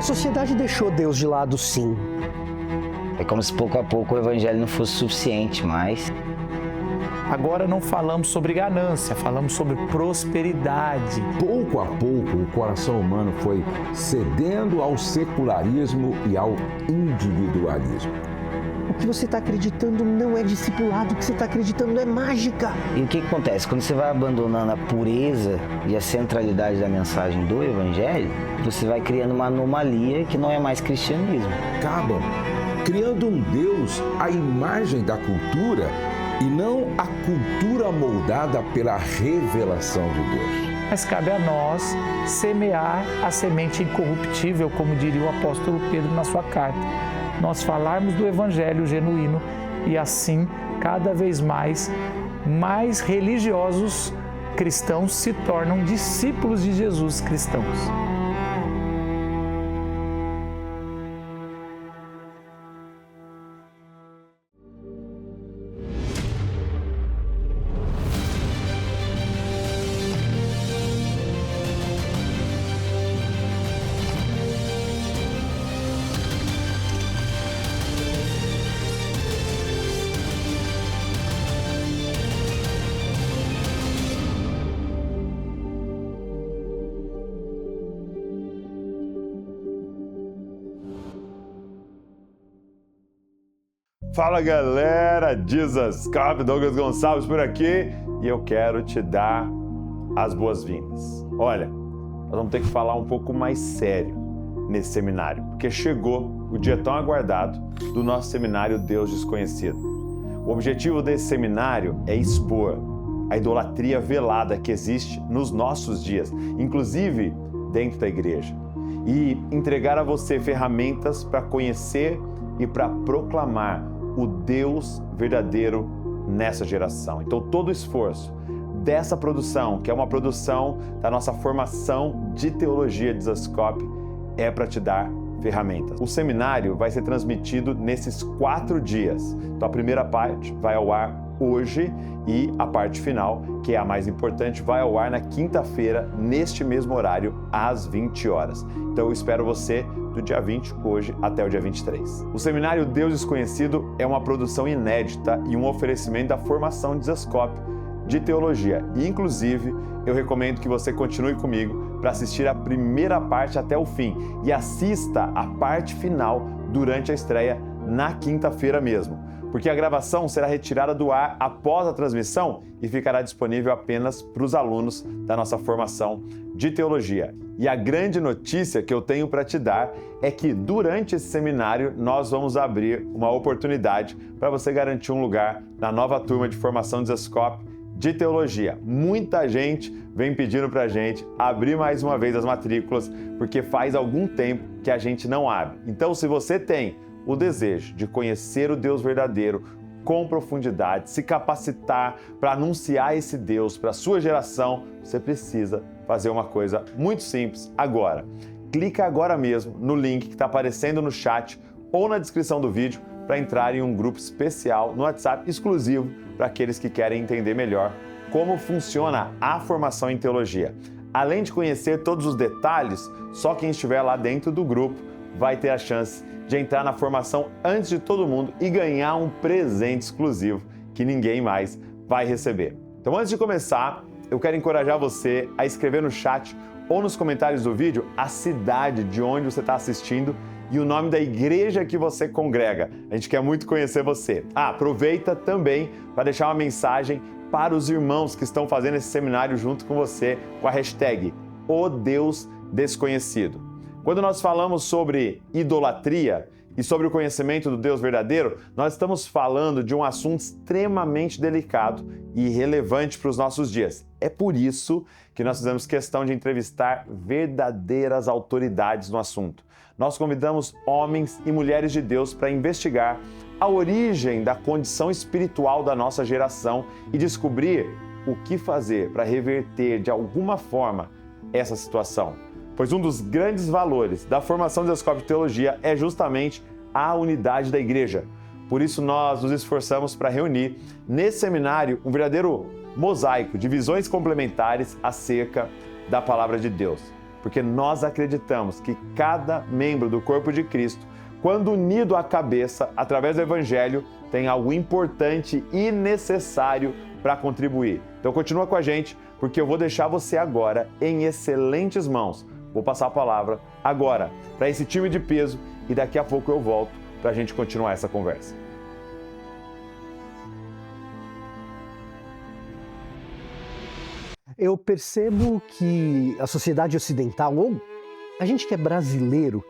sociedade deixou Deus de lado, sim. É como se pouco a pouco o evangelho não fosse suficiente mais. Agora não falamos sobre ganância, falamos sobre prosperidade. Pouco a pouco, o coração humano foi cedendo ao secularismo e ao individualismo. O que você está acreditando não é discipulado, o que você está acreditando é mágica. E o que acontece? Quando você vai abandonando a pureza e a centralidade da mensagem do evangelho, você vai criando uma anomalia que não é mais cristianismo. Acabam criando um Deus à imagem da cultura e não a cultura moldada pela revelação de Deus. Mas cabe a nós semear a semente incorruptível, como diria o apóstolo Pedro na sua carta. Nós falarmos do evangelho genuíno e assim, cada vez mais religiosos cristãos se tornam discípulos de Jesus cristãos. Fala galera, Jesus Cop, Douglas Gonçalves por aqui e eu quero te dar as boas-vindas. Olha, nós vamos ter que falar um pouco mais sério nesse seminário, porque chegou o dia tão aguardado do nosso seminário Deus Desconhecido. O objetivo desse seminário é expor a idolatria velada que existe nos nossos dias, inclusive dentro da igreja, e entregar a você ferramentas para conhecer e para proclamar o Deus verdadeiro nessa geração. Então todo o esforço dessa produção, que é uma produção da nossa formação de teologia de Zascope, é para te dar ferramentas. O seminário vai ser transmitido nesses 4 dias. Então a primeira parte vai ao ar hoje e a parte final, que é a mais importante, vai ao ar na quinta-feira, neste mesmo horário, às 20 horas. Então eu espero você do dia 20, hoje, até o dia 23. O seminário Deus Desconhecido é uma produção inédita e um oferecimento da formação de Zascope de teologia. E, inclusive, eu recomendo que você continue comigo para assistir a primeira parte até o fim e assista a parte final durante a estreia na quinta-feira mesmo, porque a gravação será retirada do ar após a transmissão e ficará disponível apenas para os alunos da nossa formação de teologia. E a grande notícia que eu tenho para te dar é que durante esse seminário nós vamos abrir uma oportunidade para você garantir um lugar na nova turma de formação de Zascope de teologia. Muita gente vem pedindo para a gente abrir mais uma vez as matrículas, porque faz algum tempo que a gente não abre. Então, se você tem o desejo de conhecer o Deus verdadeiro com profundidade, se capacitar para anunciar esse Deus para a sua geração, você precisa fazer uma coisa muito simples agora. Clica agora mesmo no link que está aparecendo no chat ou na descrição do vídeo para entrar em um grupo especial no WhatsApp exclusivo para aqueles que querem entender melhor como funciona a formação em teologia. Além de conhecer todos os detalhes, só quem estiver lá dentro do grupo vai ter a chance de entrar na formação antes de todo mundo e ganhar um presente exclusivo que ninguém mais vai receber. Então, antes de começar, eu quero encorajar você a escrever no chat ou nos comentários do vídeo a cidade de onde você está assistindo e o nome da igreja que você congrega. A gente quer muito conhecer você. Aproveita também para deixar uma mensagem para os irmãos que estão fazendo esse seminário junto com você com a hashtag O Deus Desconhecido. Quando nós falamos sobre idolatria e sobre o conhecimento do Deus verdadeiro, nós estamos falando de um assunto extremamente delicado e relevante para os nossos dias. É por isso que nós fizemos questão de entrevistar verdadeiras autoridades no assunto. Nós convidamos homens e mulheres de Deus para investigar a origem da condição espiritual da nossa geração e descobrir o que fazer para reverter de alguma forma essa situação. Pois um dos grandes valores da formação de Zascope de Teologia é justamente a unidade da igreja. Por isso nós nos esforçamos para reunir nesse seminário um verdadeiro mosaico de visões complementares acerca da palavra de Deus. porque nós acreditamos que cada membro do corpo de Cristo, quando unido à cabeça, através do Evangelho, tem algo importante e necessário para contribuir. Então continua com a gente, porque eu vou deixar você agora em excelentes mãos. Vou passar a palavra agora para esse time de peso e daqui a pouco eu volto para a gente continuar essa conversa. Eu percebo que a sociedade ocidental, ou a gente que é brasileiro,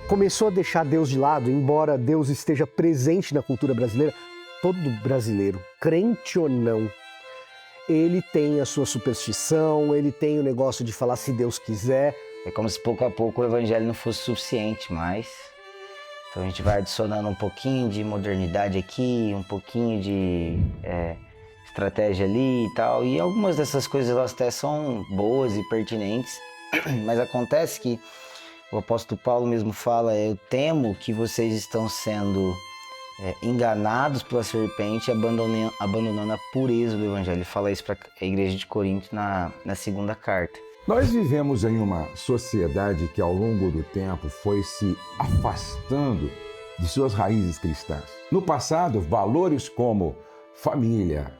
começou a deixar Deus de lado, embora Deus esteja presente na cultura brasileira. Todo brasileiro, crente ou não, ele tem a sua superstição, ele tem o negócio de falar se Deus quiser. É como se pouco a pouco o evangelho não fosse suficiente mais. Então a gente vai adicionando um pouquinho de modernidade aqui, um pouquinho de estratégia ali e tal. E algumas dessas coisas elas até são boas e pertinentes, mas acontece que o apóstolo Paulo mesmo fala, eu temo que vocês estão sendo enganados pela serpente, abandonando a pureza do evangelho. Ele fala isso para a igreja de Corinto na segunda carta. Nós vivemos em uma sociedade que ao longo do tempo foi se afastando de suas raízes cristãs. No passado, valores como família,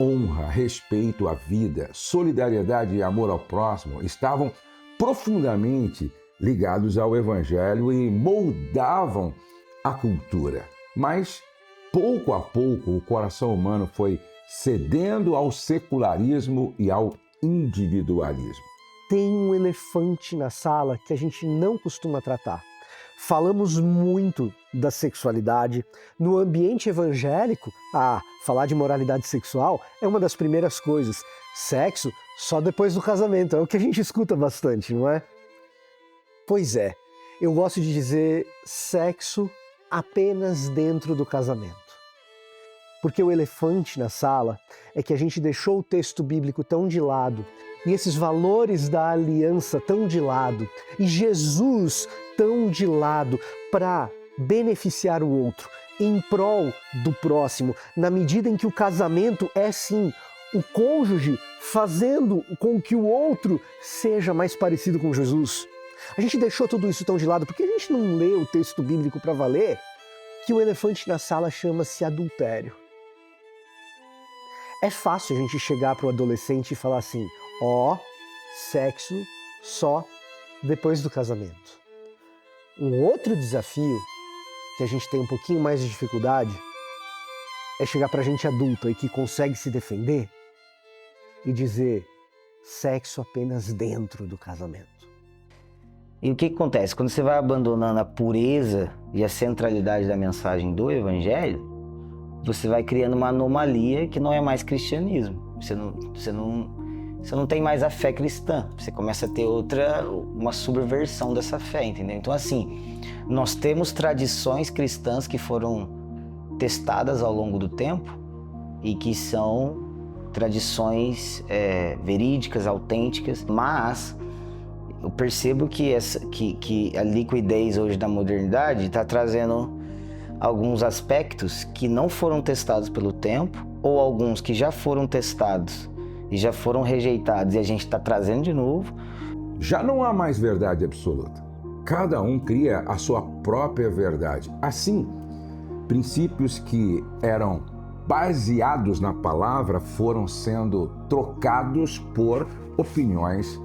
honra, respeito à vida, solidariedade e amor ao próximo estavam profundamente ligados ao Evangelho e moldavam a cultura. Mas, pouco a pouco, o coração humano foi cedendo ao secularismo e ao individualismo. Tem um elefante na sala que a gente não costuma tratar. Falamos muito da sexualidade. No ambiente evangélico, falar de moralidade sexual é uma das primeiras coisas. Sexo só depois do casamento, é o que a gente escuta bastante, não é? Pois é, eu gosto de dizer sexo apenas dentro do casamento. Porque o elefante na sala é que a gente deixou o texto bíblico tão de lado e esses valores da aliança tão de lado e Jesus tão de lado para beneficiar o outro em prol do próximo, na medida em que o casamento é sim o cônjuge fazendo com que o outro seja mais parecido com Jesus. A gente deixou tudo isso tão de lado porque a gente não lê o texto bíblico para valer, que o elefante na sala chama-se adultério. É fácil a gente chegar para o adolescente e falar assim, sexo só depois do casamento. Um outro desafio que a gente tem um pouquinho mais de dificuldade é chegar para a gente adulta e que consegue se defender e dizer sexo apenas dentro do casamento. E o que acontece? Quando você vai abandonando a pureza e a centralidade da mensagem do Evangelho, você vai criando uma anomalia que não é mais cristianismo. Você não tem mais a fé cristã. Você começa a ter uma subversão dessa fé, entendeu? Então, assim, nós temos tradições cristãs que foram testadas ao longo do tempo e que são tradições verídicas, autênticas, mas eu percebo que a liquidez hoje da modernidade está trazendo alguns aspectos que não foram testados pelo tempo, ou alguns que já foram testados e já foram rejeitados e a gente está trazendo de novo. Já não há mais verdade absoluta. Cada um cria a sua própria verdade. Assim, princípios que eram baseados na palavra foram sendo trocados por opiniões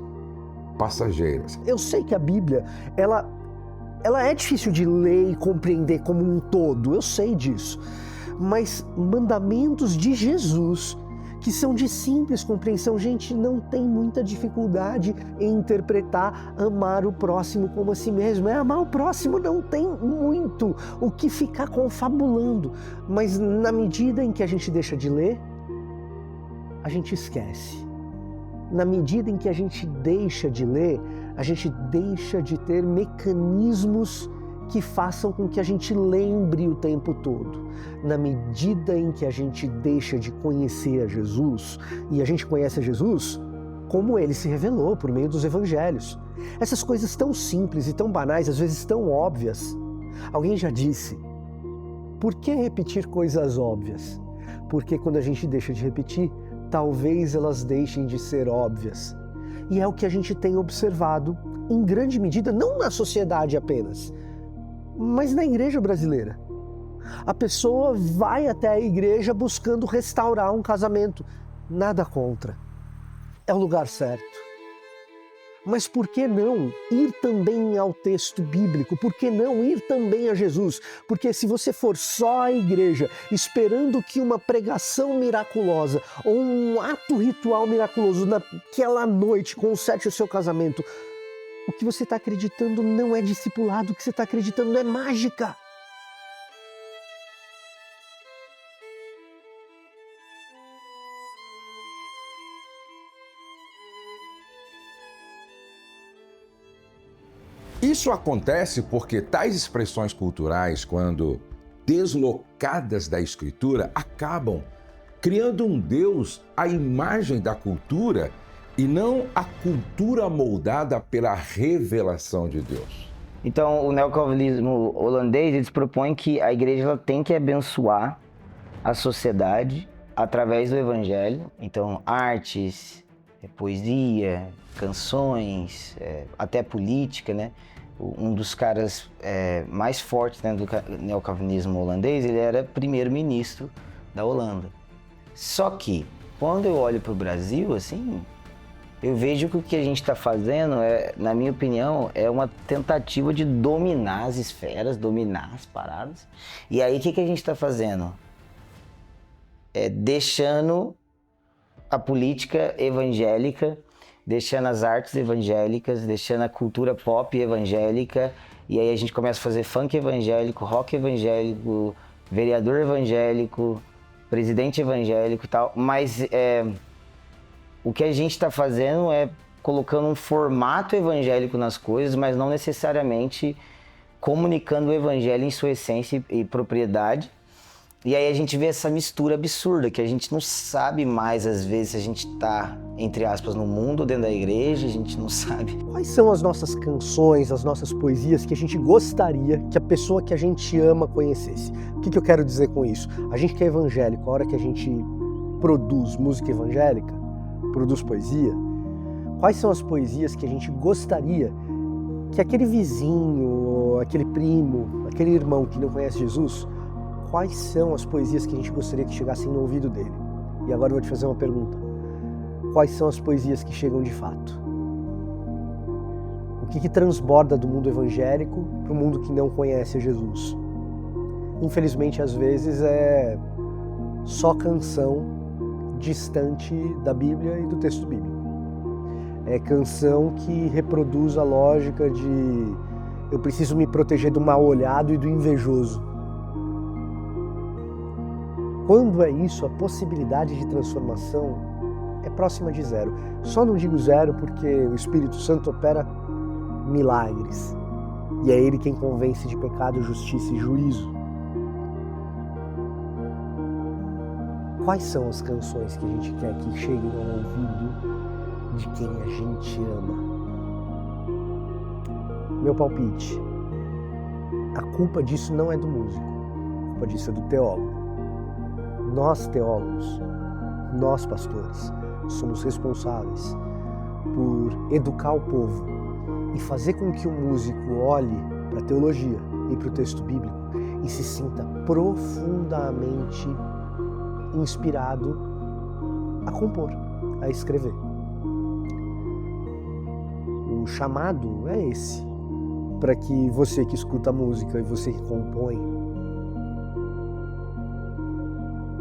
passageiras. Eu sei que a Bíblia, ela é difícil de ler e compreender como um todo, eu sei disso. Mas mandamentos de Jesus, que são de simples compreensão, gente, não tem muita dificuldade em interpretar amar o próximo como a si mesmo. Amar o próximo não tem muito o que ficar confabulando, mas na medida em que a gente deixa de ler, a gente esquece. Na medida em que a gente deixa de ler, a gente deixa de ter mecanismos que façam com que a gente lembre o tempo todo. Na medida em que a gente deixa de conhecer a Jesus, e a gente conhece a Jesus como ele se revelou por meio dos evangelhos. Essas coisas tão simples e tão banais, às vezes tão óbvias. Alguém já disse, por que repetir coisas óbvias? Porque quando a gente deixa de repetir, talvez elas deixem de ser óbvias. E é o que a gente tem observado em grande medida, não na sociedade apenas, mas na igreja brasileira. A pessoa vai até a igreja buscando restaurar um casamento. Nada contra. É o lugar certo. Mas por que não ir também ao texto bíblico? Por que não ir também a Jesus? Porque se você for só à igreja esperando que uma pregação miraculosa ou um ato ritual miraculoso naquela noite conserte o seu casamento, o que você está acreditando não é discipulado, o que você está acreditando é mágica. Isso acontece porque tais expressões culturais, quando deslocadas da Escritura, acabam criando um Deus à imagem da cultura e não a cultura moldada pela revelação de Deus. Então, o neocalvinismo holandês, eles propõem que a igreja ela tem que abençoar a sociedade através do evangelho. Então, artes, poesia, canções, até política, né? Um dos caras mais fortes, né, do neocalvinismo holandês, ele era primeiro-ministro da Holanda. Só que, quando eu olho para o Brasil, assim, eu vejo que o que a gente está fazendo, na minha opinião, é uma tentativa de dominar as esferas, dominar as paradas. E aí, o que a gente está fazendo? Deixando a política evangélica, deixando as artes evangélicas, deixando a cultura pop evangélica, e aí a gente começa a fazer funk evangélico, rock evangélico, vereador evangélico, presidente evangélico e tal, mas o que a gente está fazendo é colocando um formato evangélico nas coisas, mas não necessariamente comunicando o evangelho em sua essência e propriedade. E aí a gente vê essa mistura absurda, que a gente não sabe mais, às vezes, se a gente está, entre aspas, no mundo ou dentro da igreja, a gente não sabe. Quais são as nossas canções, as nossas poesias que a gente gostaria que a pessoa que a gente ama conhecesse? O que eu quero dizer com isso? A gente que é evangélico, a hora que a gente produz música evangélica, produz poesia, quais são as poesias que a gente gostaria que aquele vizinho, aquele primo, aquele irmão que não conhece Jesus, quais são as poesias que a gente gostaria que chegassem no ouvido dele? E agora eu vou te fazer uma pergunta. Quais são as poesias que chegam de fato? O que transborda do mundo evangélico para o mundo que não conhece Jesus? Infelizmente, às vezes, é só canção distante da Bíblia e do texto bíblico. É canção que reproduz a lógica de eu preciso me proteger do mal-olhado e do invejoso. Quando é isso, a possibilidade de transformação é próxima de zero. Só não digo zero porque o Espírito Santo opera milagres. E é Ele quem convence de pecado, justiça e juízo. Quais são as canções que a gente quer que cheguem ao ouvido de quem a gente ama? Meu palpite. A culpa disso não é do músico. A culpa disso é do teólogo. Nós teólogos, nós pastores, somos responsáveis por educar o povo e fazer com que o músico olhe para a teologia e para o texto bíblico e se sinta profundamente inspirado a compor, a escrever. O chamado é esse, para que você que escuta a música e você que compõe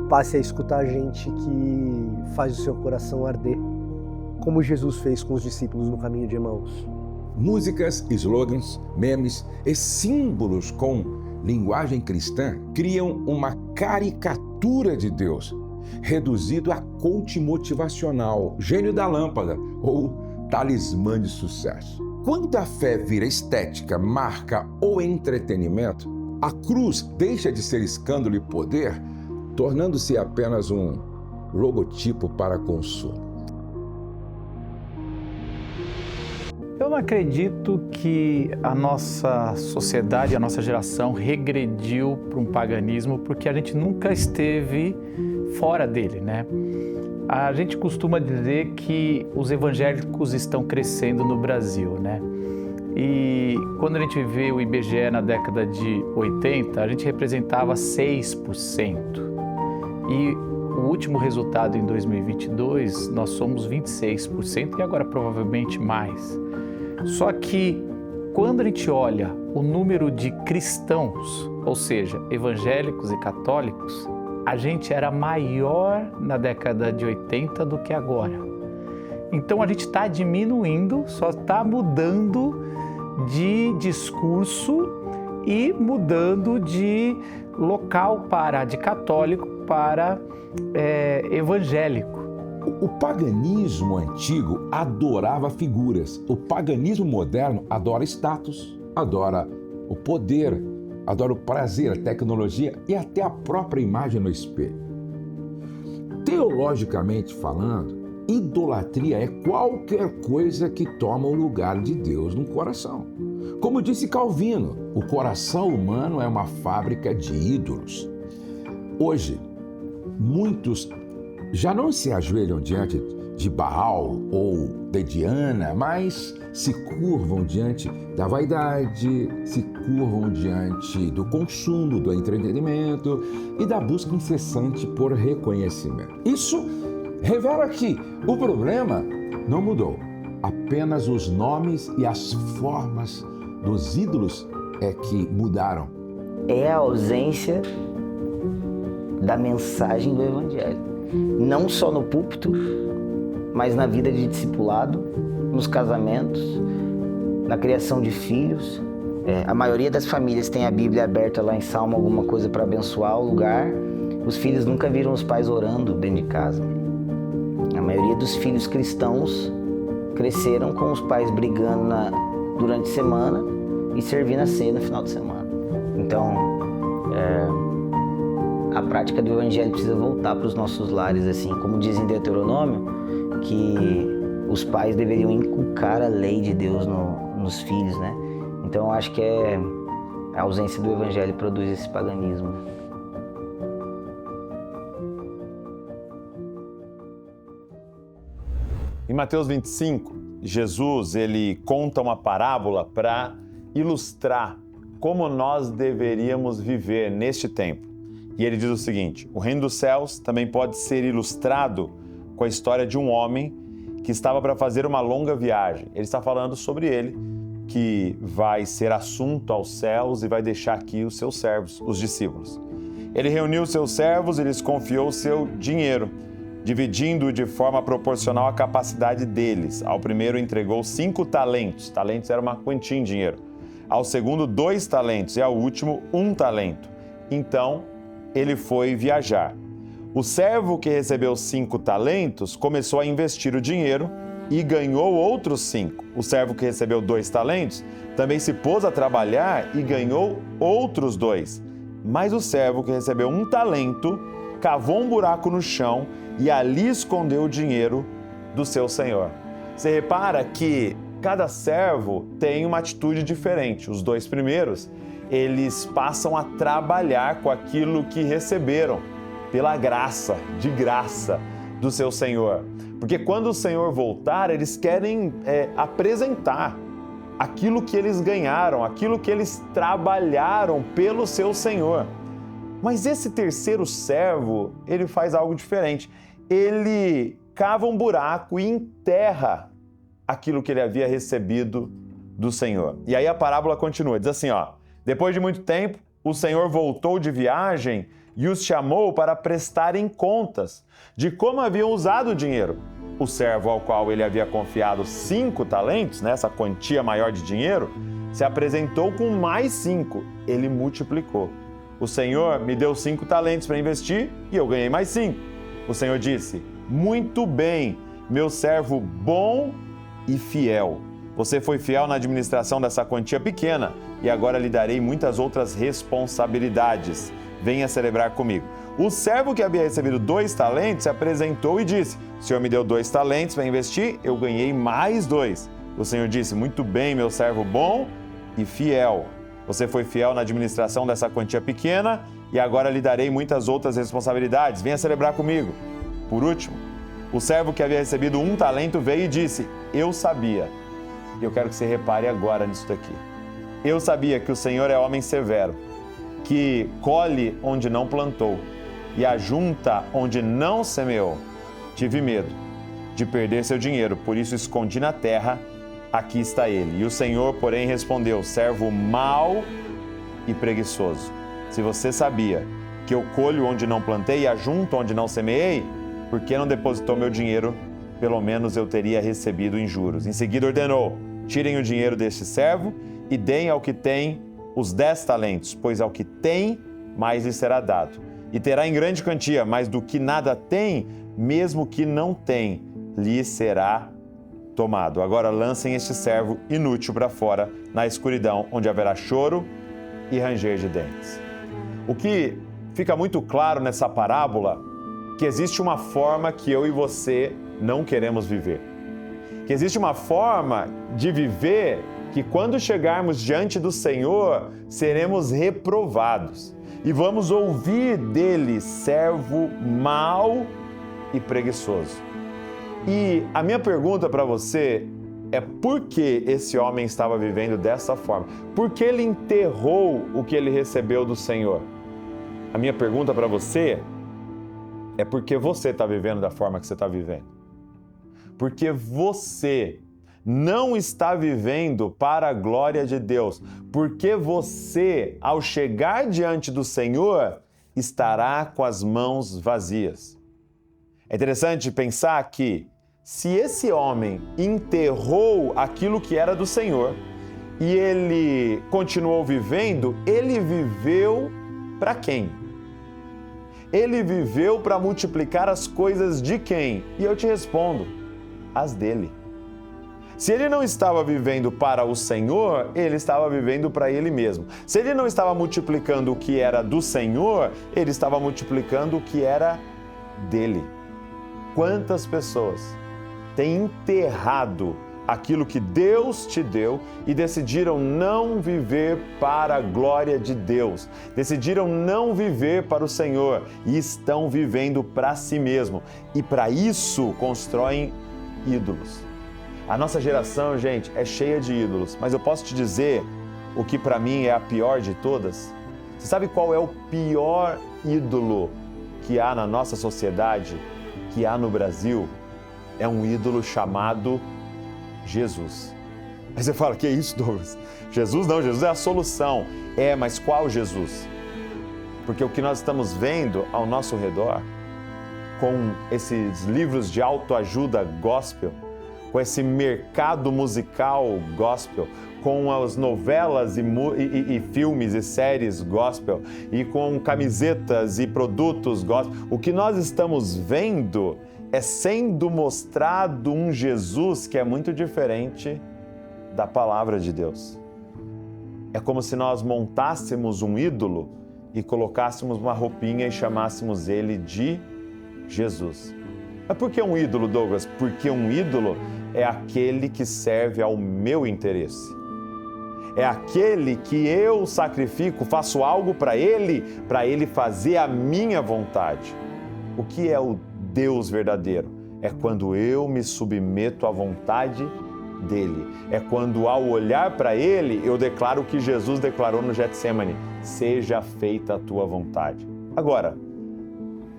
passe a escutar gente que faz o seu coração arder, como Jesus fez com os discípulos no caminho de Emaús. Músicas, slogans, memes e símbolos com linguagem cristã criam uma caricatura de Deus, reduzido a coach motivacional, gênio da lâmpada ou talismã de sucesso. Quando a fé vira estética, marca ou entretenimento, a cruz deixa de ser escândalo e poder, tornando-se apenas um logotipo para consumo. Eu não acredito que a nossa sociedade, a nossa geração regrediu para um paganismo porque a gente nunca esteve fora dele, né? A gente costuma dizer que os evangélicos estão crescendo no Brasil, né? E quando a gente vê o IBGE na década de 80, a gente representava 6%. E o último resultado em 2022, nós somos 26% e agora provavelmente mais. Só que quando a gente olha o número de cristãos, ou seja, evangélicos e católicos, a gente era maior na década de 80 do que agora. Então a gente está diminuindo, só está mudando de discurso e mudando de local de católico para evangélico. O paganismo antigo adorava figuras. O paganismo moderno adora status, adora o poder, adora o prazer, a tecnologia e até a própria imagem no espelho. Teologicamente falando, idolatria é qualquer coisa que toma o lugar de Deus no coração. Como disse Calvino, o coração humano é uma fábrica de ídolos. Hoje, muitos já não se ajoelham diante de Baal ou de Diana, mas se curvam diante da vaidade, se curvam diante do consumo, do entretenimento e da busca incessante por reconhecimento. Isso revela que o problema não mudou, apenas os nomes e as formas dos ídolos é que mudaram. É a ausência da mensagem do Evangelho. Não só no púlpito, mas na vida de discipulado, nos casamentos, na criação de filhos. A maioria das famílias tem a Bíblia aberta lá em Salmo, alguma coisa para abençoar o lugar. Os filhos nunca viram os pais orando dentro de casa. A maioria dos filhos cristãos cresceram com os pais brigando durante a semana e servindo a ceia no final de semana. Então, a prática do Evangelho precisa voltar para os nossos lares, assim, como diz em Deuteronômio, que os pais deveriam inculcar a lei de Deus nos filhos, né? Então, eu acho que a ausência do Evangelho produz esse paganismo. Em Mateus 25, Jesus ele conta uma parábola para ilustrar como nós deveríamos viver neste tempo. E ele diz o seguinte: o reino dos céus também pode ser ilustrado com a história de um homem que estava para fazer uma longa viagem. Ele está falando sobre ele, que vai ser assunto aos céus e vai deixar aqui os seus servos, os discípulos. Ele reuniu os seus servos e lhes confiou o seu dinheiro, dividindo-o de forma proporcional à capacidade deles. Ao primeiro entregou 5 talentos. Talentos era uma quantia em dinheiro. Ao segundo, 2 talentos e ao último, 1 talento. Então, ele foi viajar. O servo que recebeu 5 talentos começou a investir o dinheiro e ganhou outros 5. O servo que recebeu 2 talentos também se pôs a trabalhar e ganhou outros 2. Mas o servo que recebeu 1 talento cavou um buraco no chão e ali escondeu o dinheiro do seu senhor. Você repara que cada servo tem uma atitude diferente. Os 2 primeiros, eles passam a trabalhar com aquilo que receberam, pela graça, de graça do seu Senhor. Porque quando o Senhor voltar, eles querem apresentar aquilo que eles ganharam, aquilo que eles trabalharam pelo seu Senhor. Mas esse terceiro servo, ele faz algo diferente. Ele cava um buraco e enterra aquilo que ele havia recebido do Senhor. E aí a parábola continua, diz assim, depois de muito tempo, o Senhor voltou de viagem e os chamou para prestarem contas de como haviam usado o dinheiro. O servo ao qual ele havia confiado 5 talentos, essa quantia maior de dinheiro, se apresentou com mais 5. Ele multiplicou. O Senhor me deu 5 talentos para investir e eu ganhei mais 5. O Senhor disse, muito bem, meu servo bom e fiel. Você foi fiel na administração dessa quantia pequena e agora lhe darei muitas outras responsabilidades. Venha celebrar comigo. O servo que havia recebido 2 talentos se apresentou e disse, o Senhor me deu 2 talentos para investir, eu ganhei mais 2. O Senhor disse, muito bem, meu servo bom e fiel. Você foi fiel na administração dessa quantia pequena e agora lhe darei muitas outras responsabilidades. Venha celebrar comigo. Por último, o servo que havia recebido 1 talento veio e disse: eu sabia. Eu quero que você repare agora nisso daqui. Eu sabia que o Senhor é homem severo, que colhe onde não plantou e ajunta onde não semeou. Tive medo de perder seu dinheiro, por isso escondi na terra, aqui está ele. E o Senhor, porém, respondeu: servo mau e preguiçoso. Se você sabia que eu colho onde não plantei e ajunto onde não semeei, por que não depositou meu dinheiro? Pelo menos eu teria recebido em juros. Em seguida ordenou: tirem o dinheiro deste servo e deem ao que tem os 10 talentos, pois ao que tem, mais lhe será dado. E terá em grande quantia, mas do que nada tem, mesmo que não tem, lhe será tomado. Agora lancem este servo inútil para fora, na escuridão, onde haverá choro e ranger de dentes. O que fica muito claro nessa parábola, que existe uma forma que eu e você não queremos viver. Que existe uma forma de viver que quando chegarmos diante do Senhor, seremos reprovados. E vamos ouvir dele: servo mau e preguiçoso. E a minha pergunta para você é: por que esse homem estava vivendo dessa forma? Por que ele enterrou o que ele recebeu do Senhor? A minha pergunta para você é: por que você está vivendo da forma que você está vivendo? Porque você não está vivendo para a glória de Deus. Porque você, ao chegar diante do Senhor, estará com as mãos vazias. É interessante pensar que, se esse homem enterrou aquilo que era do Senhor e ele continuou vivendo, ele viveu para quem? Ele viveu para multiplicar as coisas de quem? E eu te respondo: as dele. Se ele não estava vivendo para o Senhor, ele estava vivendo para ele mesmo. Se ele não estava multiplicando o que era do Senhor, ele estava multiplicando o que era dele. Quantas pessoas têm enterrado aquilo que Deus te deu e decidiram não viver para a glória de Deus, decidiram não viver para o Senhor e estão vivendo para si mesmo. E para isso constroem ídolos. A nossa geração, gente, é cheia de ídolos, mas eu posso te dizer o que para mim é a pior de todas? Você sabe qual é o pior ídolo que há na nossa sociedade, que há no Brasil? É um ídolo chamado Jesus. Aí você fala: que é isso, Douglas? Jesus não, Jesus é a solução. É, mas qual Jesus? Porque o que nós estamos vendo ao nosso redor, com esses livros de autoajuda gospel, com esse mercado musical gospel, com as novelas e filmes e séries gospel, e com camisetas e produtos gospel, o que nós estamos vendo é sendo mostrado um Jesus que é muito diferente da palavra de Deus. É como se nós montássemos um ídolo e colocássemos uma roupinha e chamássemos ele de Jesus. Mas por que um ídolo, Douglas? Porque um ídolo é aquele que serve ao meu interesse. É aquele que eu sacrifico, faço algo para ele fazer a minha vontade. O que é o Deus verdadeiro? É quando eu me submeto à vontade dele. É quando, ao olhar para ele, eu declaro o que Jesus declarou no Getsemane: seja feita a tua vontade. Agora,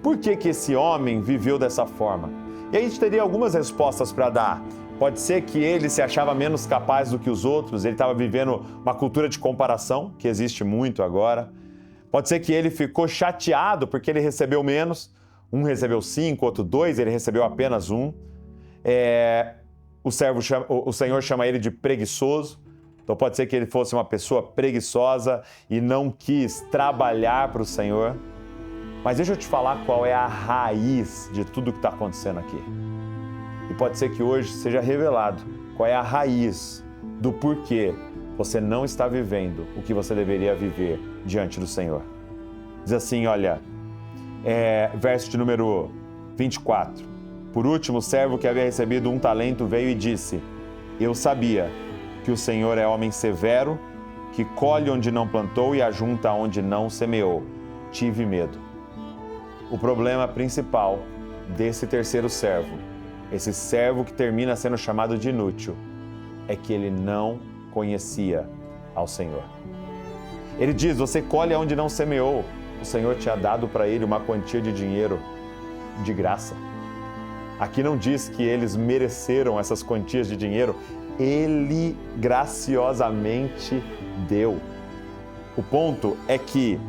por que esse homem viveu dessa forma? E a gente teria algumas respostas para dar. Pode ser que ele se achava menos capaz do que os outros, ele estava vivendo uma cultura de comparação, que existe muito agora. Pode ser que ele ficou chateado porque ele recebeu menos. Um recebeu 5, outro 2, ele recebeu apenas 1. O Senhor chama ele de preguiçoso. Então pode ser que ele fosse uma pessoa preguiçosa e não quis trabalhar para o Senhor. Mas deixa eu te falar qual é a raiz de tudo que está acontecendo aqui. E pode ser que hoje seja revelado qual é a raiz do porquê você não está vivendo o que você deveria viver diante do Senhor. Diz assim, olha, verso de número 24. Por último, o servo que havia recebido 1 talento veio e disse: eu sabia que o Senhor é homem severo, que colhe onde não plantou e ajunta onde não semeou. Tive medo. O problema principal desse terceiro servo, esse servo que termina sendo chamado de inútil, é que ele não conhecia ao Senhor. Ele diz: você colhe onde não semeou. O Senhor tinha dado para ele uma quantia de dinheiro de graça. Aqui não diz que eles mereceram essas quantias de dinheiro, ele graciosamente deu. O ponto é que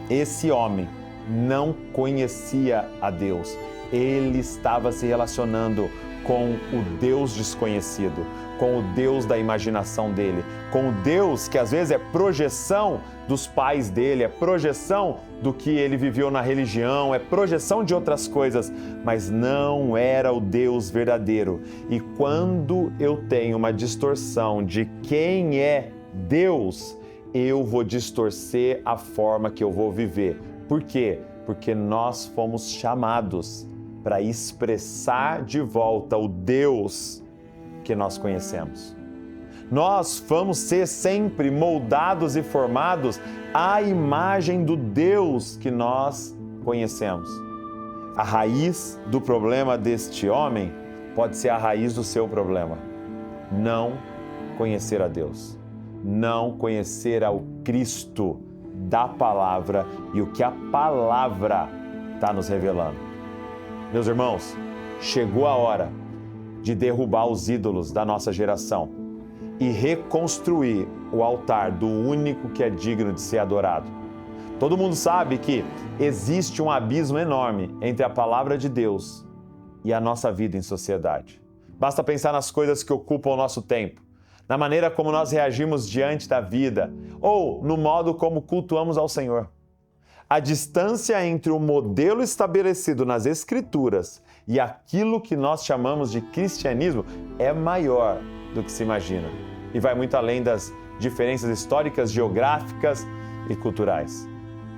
esse homem não conhecia a Deus. Ele estava se relacionando com o Deus desconhecido, com o Deus da imaginação dele, com o Deus que às vezes é projeção dos pais dele, é projeção do que ele viveu na religião, é projeção de outras coisas, mas não era o Deus verdadeiro. E quando eu tenho uma distorção de quem é Deus, eu vou distorcer a forma que eu vou viver. Por quê? Porque nós fomos chamados para expressar de volta o Deus que nós conhecemos. Nós vamos ser sempre moldados e formados à imagem do Deus que nós conhecemos. A raiz do problema deste homem pode ser a raiz do seu problema. Não conhecer a Deus. Não conhecer ao Cristo da palavra e o que a palavra está nos revelando. Meus irmãos, chegou a hora de derrubar os ídolos da nossa geração e reconstruir o altar do único que é digno de ser adorado. Todo mundo sabe que existe um abismo enorme entre a palavra de Deus e a nossa vida em sociedade. Basta pensar nas coisas que ocupam o nosso tempo, na maneira como nós reagimos diante da vida ou no modo como cultuamos ao Senhor. A distância entre o modelo estabelecido nas Escrituras e aquilo que nós chamamos de cristianismo é maior do que se imagina e vai muito além das diferenças históricas, geográficas e culturais.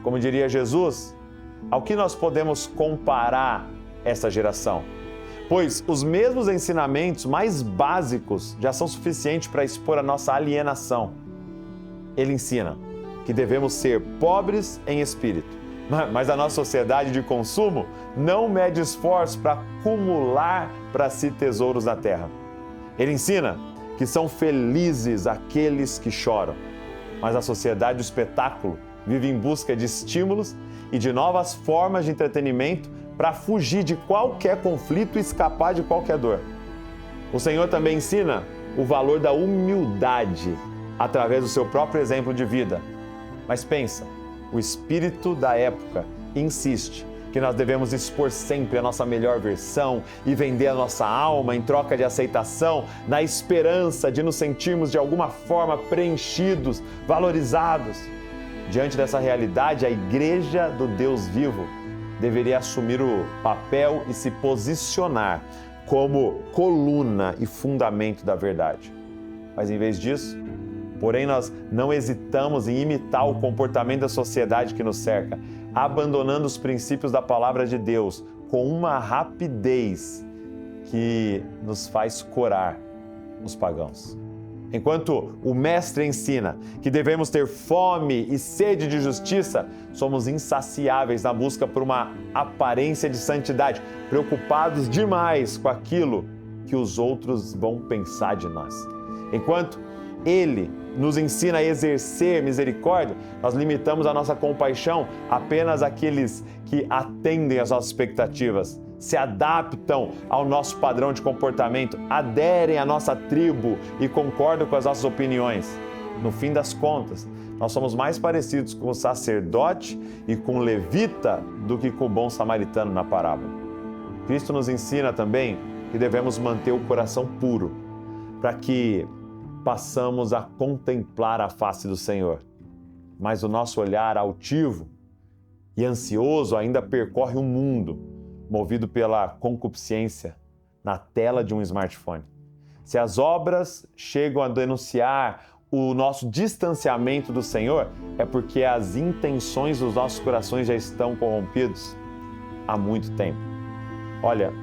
Como diria Jesus, ao que nós podemos comparar essa geração? Pois os mesmos ensinamentos mais básicos já são suficientes para expor a nossa alienação. Ele ensina que devemos ser pobres em espírito, mas a nossa sociedade de consumo não mede esforço para acumular para si tesouros na terra. Ele ensina que são felizes aqueles que choram, mas a sociedade do espetáculo vive em busca de estímulos e de novas formas de entretenimento para fugir de qualquer conflito e escapar de qualquer dor. O Senhor também ensina o valor da humildade através do seu próprio exemplo de vida. Mas pensa, o espírito da época insiste que nós devemos expor sempre a nossa melhor versão e vender a nossa alma em troca de aceitação, na esperança de nos sentirmos de alguma forma preenchidos, valorizados. Diante dessa realidade, a Igreja do Deus vivo deveria assumir o papel e se posicionar como coluna e fundamento da verdade. Mas em vez disso, porém, nós não hesitamos em imitar o comportamento da sociedade que nos cerca, abandonando os princípios da palavra de Deus com uma rapidez que nos faz corar os pagãos. Enquanto o Mestre ensina que devemos ter fome e sede de justiça, somos insaciáveis na busca por uma aparência de santidade, preocupados demais com aquilo que os outros vão pensar de nós. Enquanto Ele nos ensina a exercer misericórdia, nós limitamos a nossa compaixão apenas àqueles que atendem às nossas expectativas, se adaptam ao nosso padrão de comportamento, aderem à nossa tribo e concordam com as nossas opiniões. No fim das contas, nós somos mais parecidos com o sacerdote e com o levita do que com o bom samaritano na parábola. Cristo nos ensina também que devemos manter o coração puro, para que passamos a contemplar a face do Senhor. Mas o nosso olhar altivo e ansioso ainda percorre o mundo, movido pela concupiscência na tela de um smartphone. Se as obras chegam a denunciar o nosso distanciamento do Senhor, é porque as intenções dos nossos corações já estão corrompidos há muito tempo. Olha,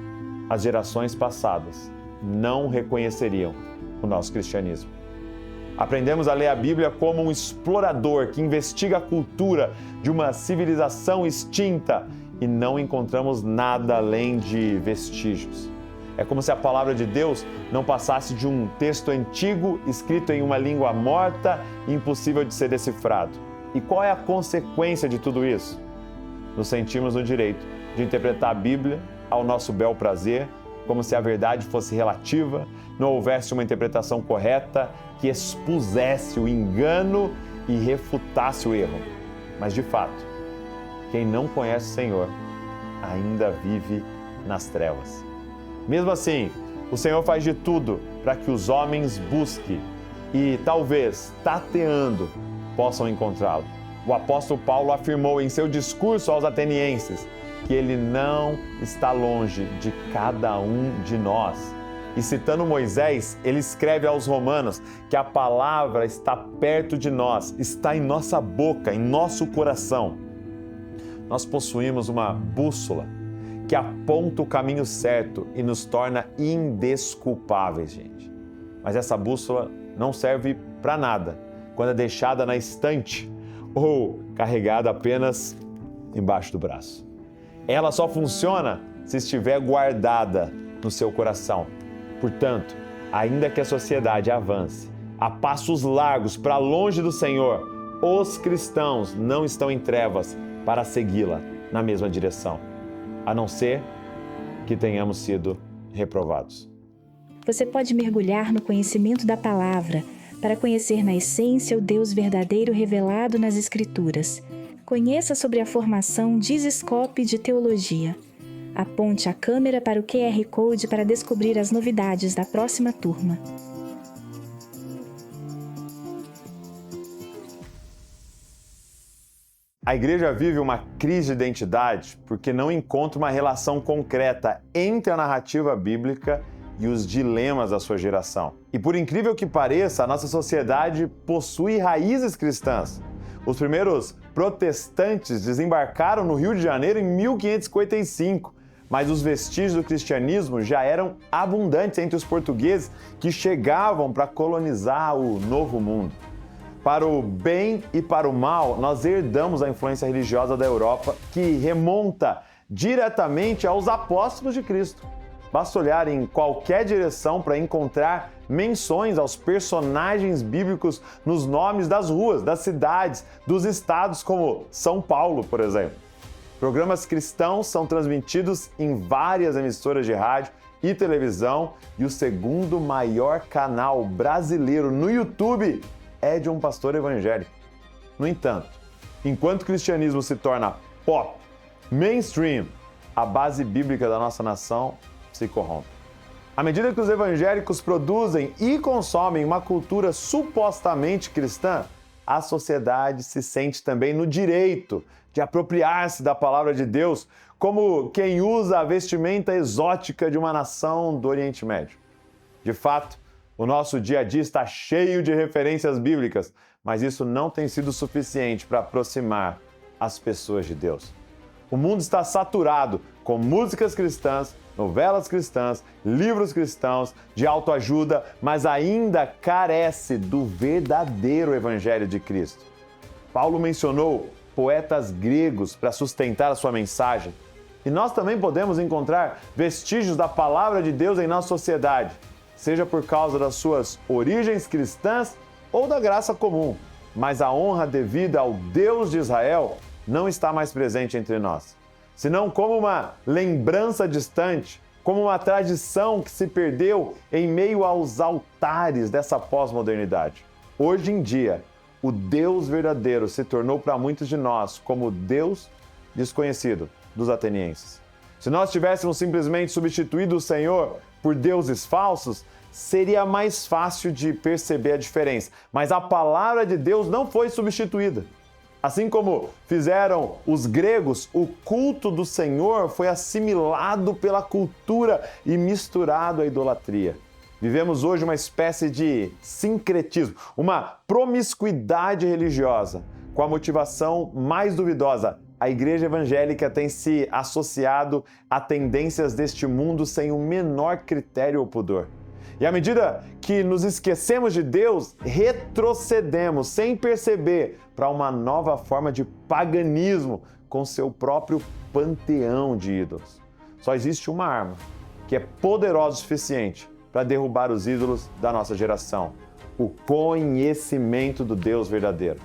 as gerações passadas não reconheceriam o nosso cristianismo. Aprendemos a ler a Bíblia como um explorador que investiga a cultura de uma civilização extinta e não encontramos nada além de vestígios. É como se a palavra de Deus não passasse de um texto antigo, escrito em uma língua morta e impossível de ser decifrado. E qual é a consequência de tudo isso? Nos sentimos no direito de interpretar a Bíblia ao nosso bel prazer, como se a verdade fosse relativa, não houvesse uma interpretação correta que expusesse o engano e refutasse o erro. Mas, de fato, quem não conhece o Senhor ainda vive nas trevas. Mesmo assim, o Senhor faz de tudo para que os homens busquem e, talvez, tateando, possam encontrá-lo. O apóstolo Paulo afirmou em seu discurso aos atenienses que ele não está longe de cada um de nós. E citando Moisés, ele escreve aos romanos que a palavra está perto de nós, está em nossa boca, em nosso coração. Nós possuímos uma bússola que aponta o caminho certo e nos torna indesculpáveis, gente. Mas essa bússola não serve para nada quando é deixada na estante ou carregada apenas embaixo do braço. Ela só funciona se estiver guardada no seu coração. Portanto, ainda que a sociedade avance a passos largos para longe do Senhor, os cristãos não estão em trevas para segui-la na mesma direção, a não ser que tenhamos sido reprovados. Você pode mergulhar no conhecimento da palavra para conhecer na essência o Deus verdadeiro revelado nas Escrituras. Conheça sobre a formação Dizescope de Teologia. Aponte a câmera para o QR Code para descobrir as novidades da próxima turma. A igreja vive uma crise de identidade porque não encontra uma relação concreta entre a narrativa bíblica e os dilemas da sua geração. E por incrível que pareça, a nossa sociedade possui raízes cristãs. Os primeiros protestantes desembarcaram no Rio de Janeiro em 1555, mas os vestígios do cristianismo já eram abundantes entre os portugueses que chegavam para colonizar o Novo Mundo. Para o bem e para o mal, nós herdamos a influência religiosa da Europa, que remonta diretamente aos apóstolos de Cristo. Basta olhar em qualquer direção para encontrar menções aos personagens bíblicos nos nomes das ruas, das cidades, dos estados, como São Paulo, por exemplo. Programas cristãos são transmitidos em várias emissoras de rádio e televisão, e o segundo maior canal brasileiro no YouTube é de um pastor evangélico. No entanto, enquanto o cristianismo se torna pop, mainstream, a base bíblica da nossa nação se corrompe. À medida que os evangélicos produzem e consomem uma cultura supostamente cristã, a sociedade se sente também no direito de apropriar-se da palavra de Deus como quem usa a vestimenta exótica de uma nação do Oriente Médio. De fato, o nosso dia a dia está cheio de referências bíblicas, mas isso não tem sido suficiente para aproximar as pessoas de Deus. O mundo está saturado com músicas cristãs, novelas cristãs, livros cristãos, de autoajuda, mas ainda carece do verdadeiro Evangelho de Cristo. Paulo mencionou poetas gregos para sustentar a sua mensagem. E nós também podemos encontrar vestígios da palavra de Deus em nossa sociedade, seja por causa das suas origens cristãs ou da graça comum. Mas a honra devida ao Deus de Israel não está mais presente entre nós, senão como uma lembrança distante, como uma tradição que se perdeu em meio aos altares dessa pós-modernidade. Hoje em dia, o Deus verdadeiro se tornou para muitos de nós como o Deus desconhecido dos atenienses. Se nós tivéssemos simplesmente substituído o Senhor por deuses falsos, seria mais fácil de perceber a diferença. Mas a palavra de Deus não foi substituída. Assim como fizeram os gregos, o culto do Senhor foi assimilado pela cultura e misturado à idolatria. Vivemos hoje uma espécie de sincretismo, uma promiscuidade religiosa, com a motivação mais duvidosa. A igreja evangélica tem se associado a tendências deste mundo sem o menor critério ou pudor. E à medida que nos esquecemos de Deus, retrocedemos sem perceber para uma nova forma de paganismo com seu próprio panteão de ídolos. Só existe uma arma que é poderosa o suficiente para derrubar os ídolos da nossa geração: o conhecimento do Deus verdadeiro.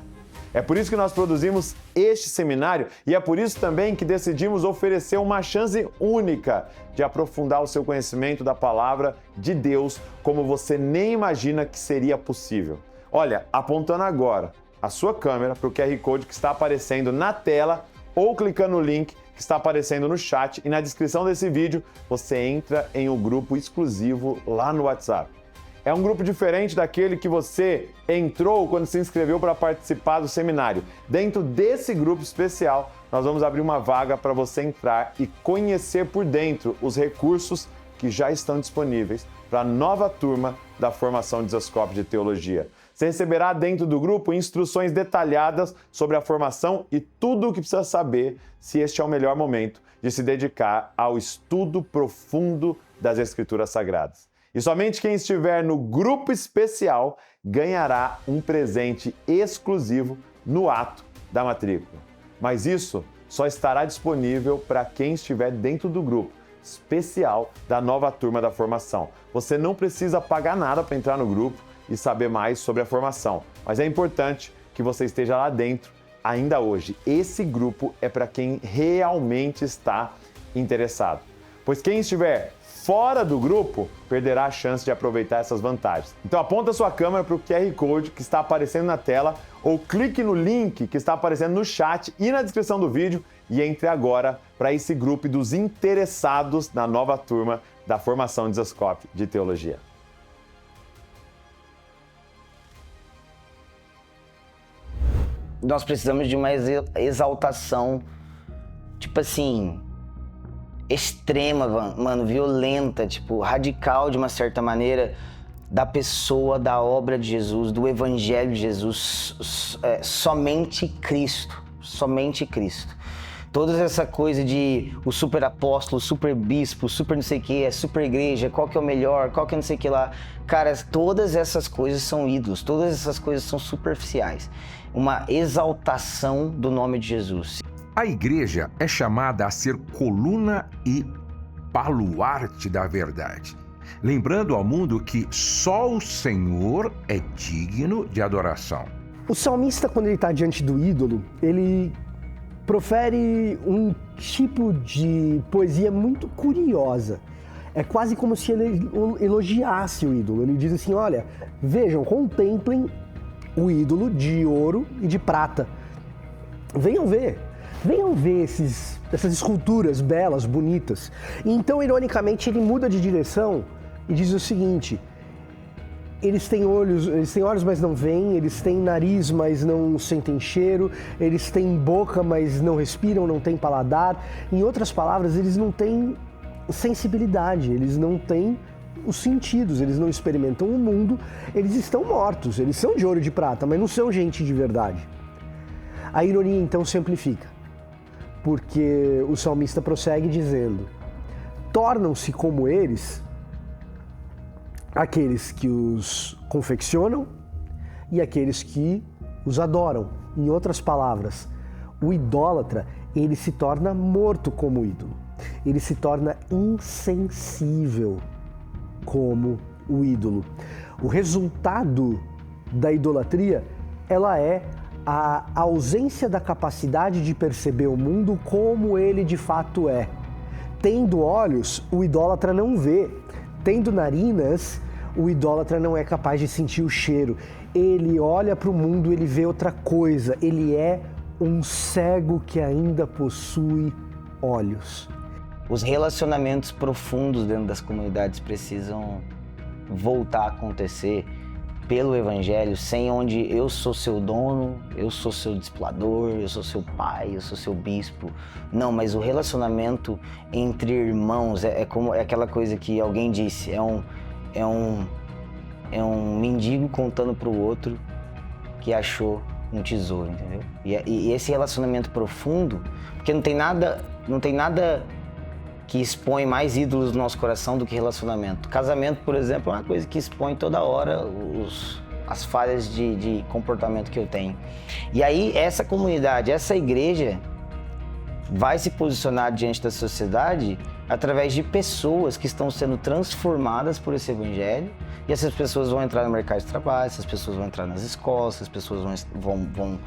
É por isso que nós produzimos este seminário e é por isso também que decidimos oferecer uma chance única de aprofundar o seu conhecimento da palavra de Deus como você nem imagina que seria possível. Olha, apontando agora a sua câmera para o QR Code que está aparecendo na tela ou clicando no link que está aparecendo no chat e na descrição desse vídeo, você entra em um grupo exclusivo lá no WhatsApp. É um grupo diferente daquele que você entrou quando se inscreveu para participar do seminário. Dentro desse grupo especial, nós vamos abrir uma vaga para você entrar e conhecer por dentro os recursos que já estão disponíveis para a nova turma da formação de Desascope de Teologia. Você receberá dentro do grupo instruções detalhadas sobre a formação e tudo o que precisa saber se este é o melhor momento de se dedicar ao estudo profundo das Escrituras Sagradas. E somente quem estiver no grupo especial ganhará um presente exclusivo no ato da matrícula. Mas isso só estará disponível para quem estiver dentro do grupo especial da nova turma da formação. Você não precisa pagar nada para entrar no grupo e saber mais sobre a formação, mas é importante que você esteja lá dentro ainda hoje. Esse grupo é para quem realmente está interessado, pois quem estiver fora do grupo perderá a chance de aproveitar essas vantagens. Então aponta sua câmera para o QR Code que está aparecendo na tela ou clique no link que está aparecendo no chat e na descrição do vídeo e entre agora para esse grupo dos interessados na nova turma da formação Desascope de Teologia. Nós precisamos de uma exaltação, tipo assim, extrema, mano, violenta, tipo, radical de uma certa maneira, da pessoa, da obra de Jesus, do Evangelho de Jesus, somente Cristo, somente Cristo. Toda essa coisa de o super apóstolo, super bispo, super não sei o que, super igreja, qual que é o melhor, qual que é não sei o que lá. Cara, todas essas coisas são ídolos, todas essas coisas são superficiais. Uma exaltação do nome de Jesus. A igreja é chamada a ser coluna e baluarte da verdade, lembrando ao mundo que só o Senhor é digno de adoração. O salmista, quando ele está diante do ídolo, ele profere um tipo de poesia muito curiosa. É quase como se ele elogiasse o ídolo. Ele diz assim, olha, vejam, contemplem o ídolo de ouro e de prata. Venham ver essas esculturas belas, bonitas. E então, ironicamente, ele muda de direção e diz o seguinte: eles têm olhos, mas não veem, eles têm nariz, mas não sentem cheiro, eles têm boca, mas não respiram, não têm paladar. Em outras palavras, eles não têm sensibilidade, eles não têm os sentidos, eles não experimentam o mundo, eles estão mortos, eles são de ouro e de prata, mas não são gente de verdade. A ironia então se amplifica, porque o salmista prossegue dizendo: tornam-se como eles aqueles que os confeccionam e aqueles que os adoram. Em outras palavras, o idólatra, ele se torna morto como ídolo, ele se torna insensível como o ídolo. O resultado da idolatria, ela é a ausência da capacidade de perceber o mundo como ele de fato é. Tendo olhos, o idólatra não vê. Tendo narinas, o idólatra não é capaz de sentir o cheiro. Ele olha para o mundo, ele vê outra coisa. Ele é um cego que ainda possui olhos. Os relacionamentos profundos dentro das comunidades precisam voltar a acontecer pelo Evangelho, sem onde eu sou seu dono, eu sou seu discipulador, eu sou seu pai, eu sou seu bispo. Não, mas o relacionamento entre irmãos é aquela coisa que alguém disse, é um mendigo contando para o outro que achou um tesouro, entendeu? E esse relacionamento profundo, porque não tem nada que expõe mais ídolos no nosso coração do que relacionamento. Casamento, por exemplo, é uma coisa que expõe toda hora as falhas de comportamento que eu tenho. E aí, essa comunidade, essa igreja, vai se posicionar diante da sociedade através de pessoas que estão sendo transformadas por esse evangelho, e essas pessoas vão entrar no mercado de trabalho, essas pessoas vão entrar nas escolas, essas pessoas vão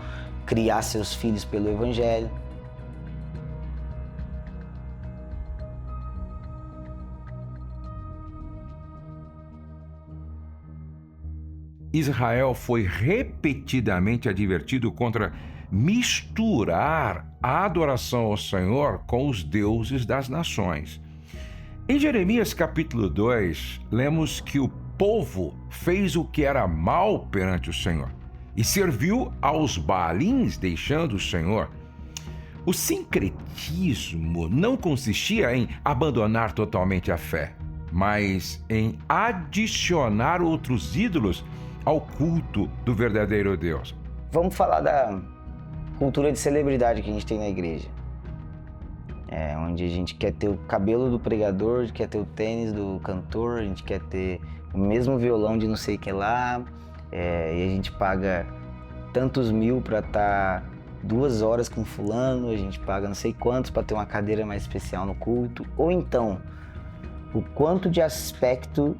criar seus filhos pelo evangelho. Israel foi repetidamente advertido contra misturar a adoração ao Senhor com os deuses das nações. Em Jeremias capítulo 2, lemos que o povo fez o que era mal perante o Senhor e serviu aos Baalins, deixando o Senhor. O sincretismo não consistia em abandonar totalmente a fé, mas em adicionar outros ídolos ao culto do verdadeiro Deus. Vamos falar da cultura de celebridade que a gente tem na igreja. Onde a gente quer ter o cabelo do pregador, a gente quer ter o tênis do cantor, a gente quer ter o mesmo violão de não sei o que lá, e a gente paga tantos mil para estar 2 horas com fulano, a gente paga não sei quantos para ter uma cadeira mais especial no culto. Ou então, o quanto de aspecto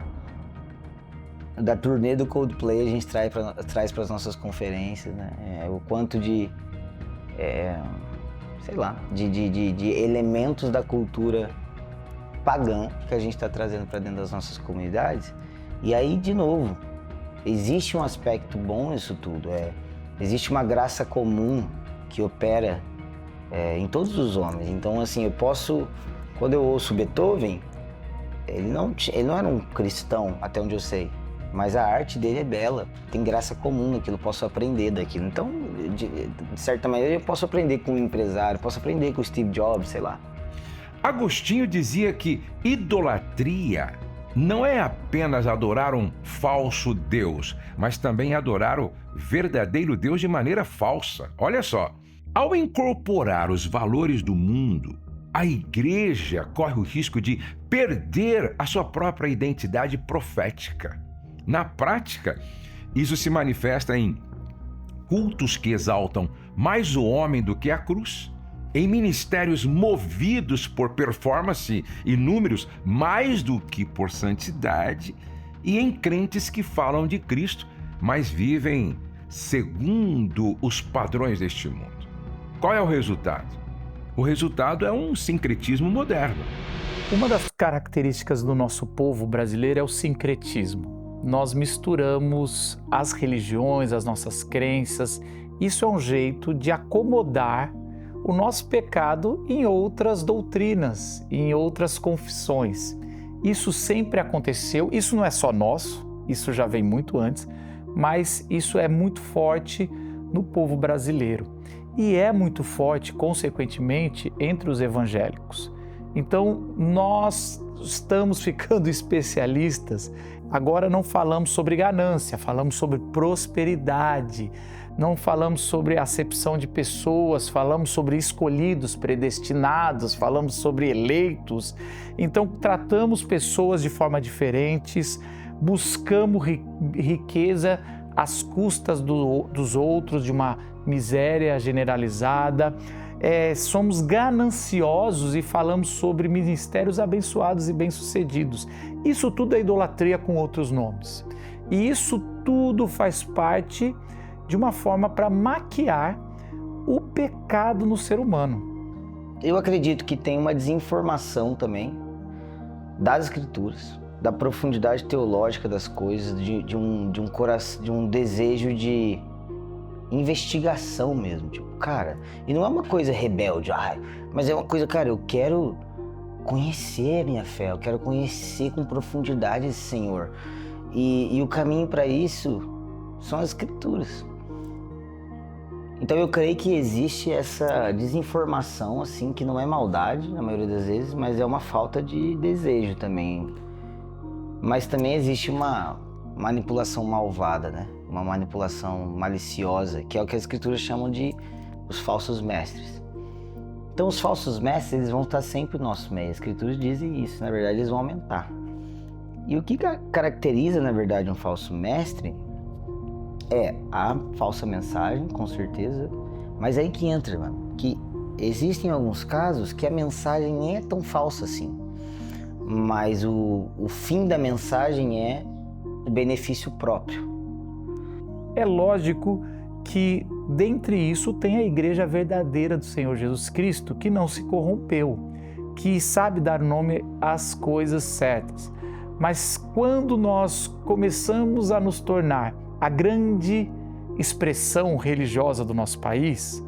da turnê do Coldplay a gente traz para as nossas conferências, né? O quanto de elementos da cultura pagã que a gente está trazendo para dentro das nossas comunidades. E aí, de novo, existe um aspecto bom nisso tudo. Existe uma graça comum que opera em todos os homens. Então, assim, quando eu ouço Beethoven, ele não era um cristão, até onde eu sei. Mas a arte dele é bela, tem graça comum naquilo, eu posso aprender daquilo. Então, de certa maneira, eu posso aprender com um empresário, posso aprender com o Steve Jobs, sei lá. Agostinho dizia que idolatria não é apenas adorar um falso Deus, mas também adorar o verdadeiro Deus de maneira falsa. Olha só, ao incorporar os valores do mundo, a igreja corre o risco de perder a sua própria identidade profética. Na prática, isso se manifesta em cultos que exaltam mais o homem do que a cruz, em ministérios movidos por performance e números mais do que por santidade, e em crentes que falam de Cristo, mas vivem segundo os padrões deste mundo. Qual é o resultado? O resultado é um sincretismo moderno. Uma das características do nosso povo brasileiro é o sincretismo. Nós misturamos as religiões, as nossas crenças. Isso é um jeito de acomodar o nosso pecado em outras doutrinas, em outras confissões. Isso sempre aconteceu, isso não é só nosso, isso já vem muito antes, mas isso é muito forte no povo brasileiro. E é muito forte, consequentemente, entre os evangélicos. Então, nós estamos ficando especialistas. Agora não falamos sobre ganância, falamos sobre prosperidade, não falamos sobre acepção de pessoas, falamos sobre escolhidos, predestinados, falamos sobre eleitos. Então, tratamos pessoas de forma diferentes, buscamos riqueza às custas dos outros, de uma miséria generalizada. Somos gananciosos e falamos sobre ministérios abençoados e bem-sucedidos. Isso tudo é idolatria com outros nomes. E isso tudo faz parte de uma forma para maquiar o pecado no ser humano. Eu acredito que tem uma desinformação também das Escrituras, da profundidade teológica das coisas, de um desejo de investigação mesmo, tipo, cara, e não é uma coisa rebelde, mas é uma coisa, cara, eu quero conhecer a minha fé, eu quero conhecer com profundidade esse Senhor, e o caminho para isso são as Escrituras. Então eu creio que existe essa desinformação, assim, que não é maldade, na maioria das vezes, mas é uma falta de desejo também. Mas também existe uma manipulação malvada, né? Uma manipulação maliciosa, que é o que as Escrituras chamam de os falsos mestres. Então os falsos mestres, eles vão estar sempre no nosso meio. As Escrituras dizem isso, na verdade eles vão aumentar. E o que caracteriza, na verdade, um falso mestre é a falsa mensagem, com certeza, mas aí que entra, mano, que existem alguns casos que a mensagem nem é tão falsa assim, mas o fim da mensagem é o benefício próprio. É lógico que dentre isso tem a igreja verdadeira do Senhor Jesus Cristo, que não se corrompeu, que sabe dar nome às coisas certas. Mas quando nós começamos a nos tornar a grande expressão religiosa do nosso país,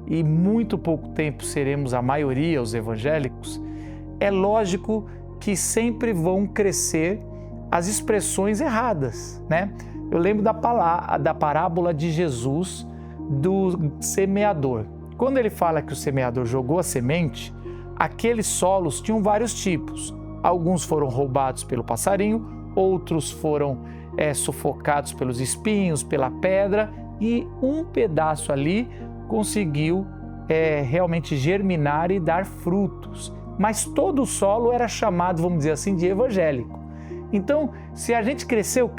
e muito pouco tempo seremos a maioria, os evangélicos, é lógico que sempre vão crescer as expressões erradas, né? Eu lembro da parábola de Jesus do semeador. Quando ele fala que o semeador jogou a semente, aqueles solos tinham vários tipos. Alguns foram roubados pelo passarinho, outros foram sufocados pelos espinhos, pela pedra, e um pedaço ali conseguiu realmente germinar e dar frutos. Mas todo o solo era chamado, vamos dizer assim, de evangélico. Então, se a gente cresceu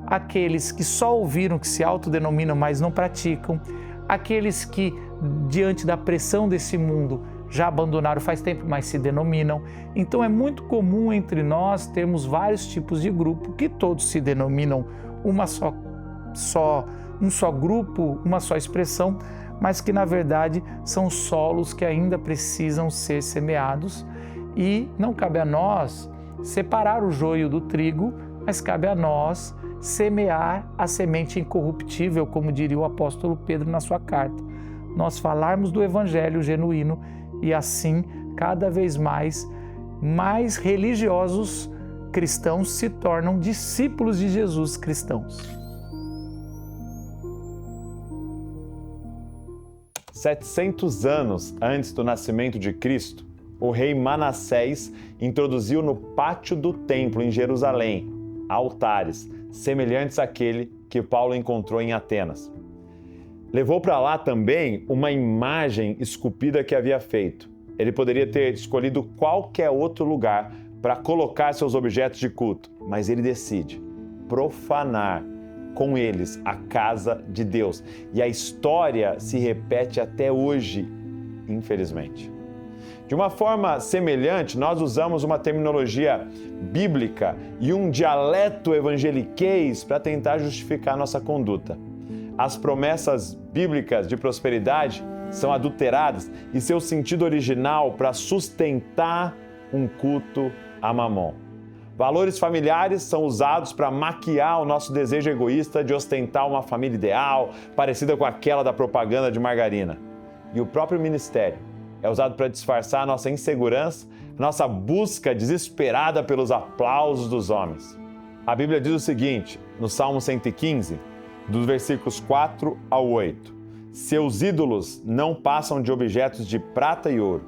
aqueles que só ouviram, que se autodenominam, mas não praticam, aqueles que, diante da pressão desse mundo, já abandonaram faz tempo, mas se denominam. Então é muito comum entre nós termos vários tipos de grupo que todos se denominam um só grupo, uma só expressão, mas que na verdade são solos que ainda precisam ser semeados, e não cabe a nós separar o joio do trigo, mas cabe a nós semear a semente incorruptível, como diria o apóstolo Pedro na sua carta. Nós falarmos do evangelho genuíno e assim, cada vez mais religiosos cristãos se tornam discípulos de Jesus cristãos. 700 anos antes do nascimento de Cristo, o rei Manassés introduziu no pátio do templo em Jerusalém altares semelhantes àquele que Paulo encontrou em Atenas. Levou para lá também uma imagem esculpida que havia feito. Ele poderia ter escolhido qualquer outro lugar para colocar seus objetos de culto, mas ele decide profanar com eles a casa de Deus. E a história se repete até hoje, infelizmente. De uma forma semelhante, nós usamos uma terminologia bíblica e um dialeto evangeliquez para tentar justificar nossa conduta. As promessas bíblicas de prosperidade são adulteradas e seu sentido original para sustentar um culto a Mamon. Valores familiares são usados para maquiar o nosso desejo egoísta de ostentar uma família ideal, parecida com aquela da propaganda de margarina. E o próprio ministério é usado para disfarçar a nossa insegurança, nossa busca desesperada pelos aplausos dos homens. A Bíblia diz o seguinte, no Salmo 115, dos versículos 4 ao 8. Seus ídolos não passam de objetos de prata e ouro,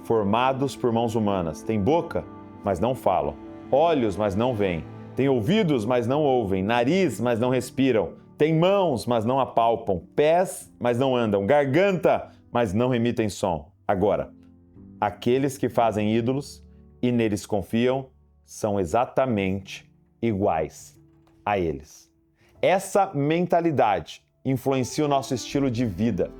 formados por mãos humanas. Têm boca, mas não falam. Olhos, mas não veem. Têm ouvidos, mas não ouvem. Nariz, mas não respiram. Têm mãos, mas não apalpam. Pés, mas não andam. Garganta, mas não emitem som. Agora, aqueles que fazem ídolos e neles confiam são exatamente iguais a eles. Essa mentalidade influencia o nosso estilo de vida,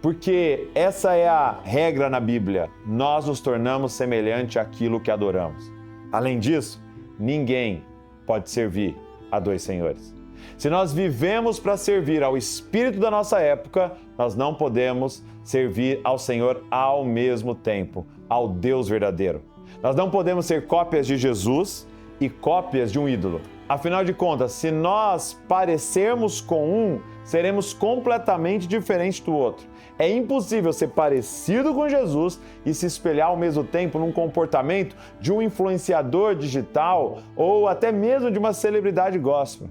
porque essa é a regra na Bíblia. Nós nos tornamos semelhante àquilo que adoramos. Além disso, ninguém pode servir a dois senhores. Se nós vivemos para servir ao espírito da nossa época, nós não podemos servir ao Senhor ao mesmo tempo, ao Deus verdadeiro. Nós não podemos ser cópias de Jesus e cópias de um ídolo. Afinal de contas, se nós parecermos com um, seremos completamente diferentes do outro. É impossível ser parecido com Jesus e se espelhar ao mesmo tempo num comportamento de um influenciador digital ou até mesmo de uma celebridade gospel.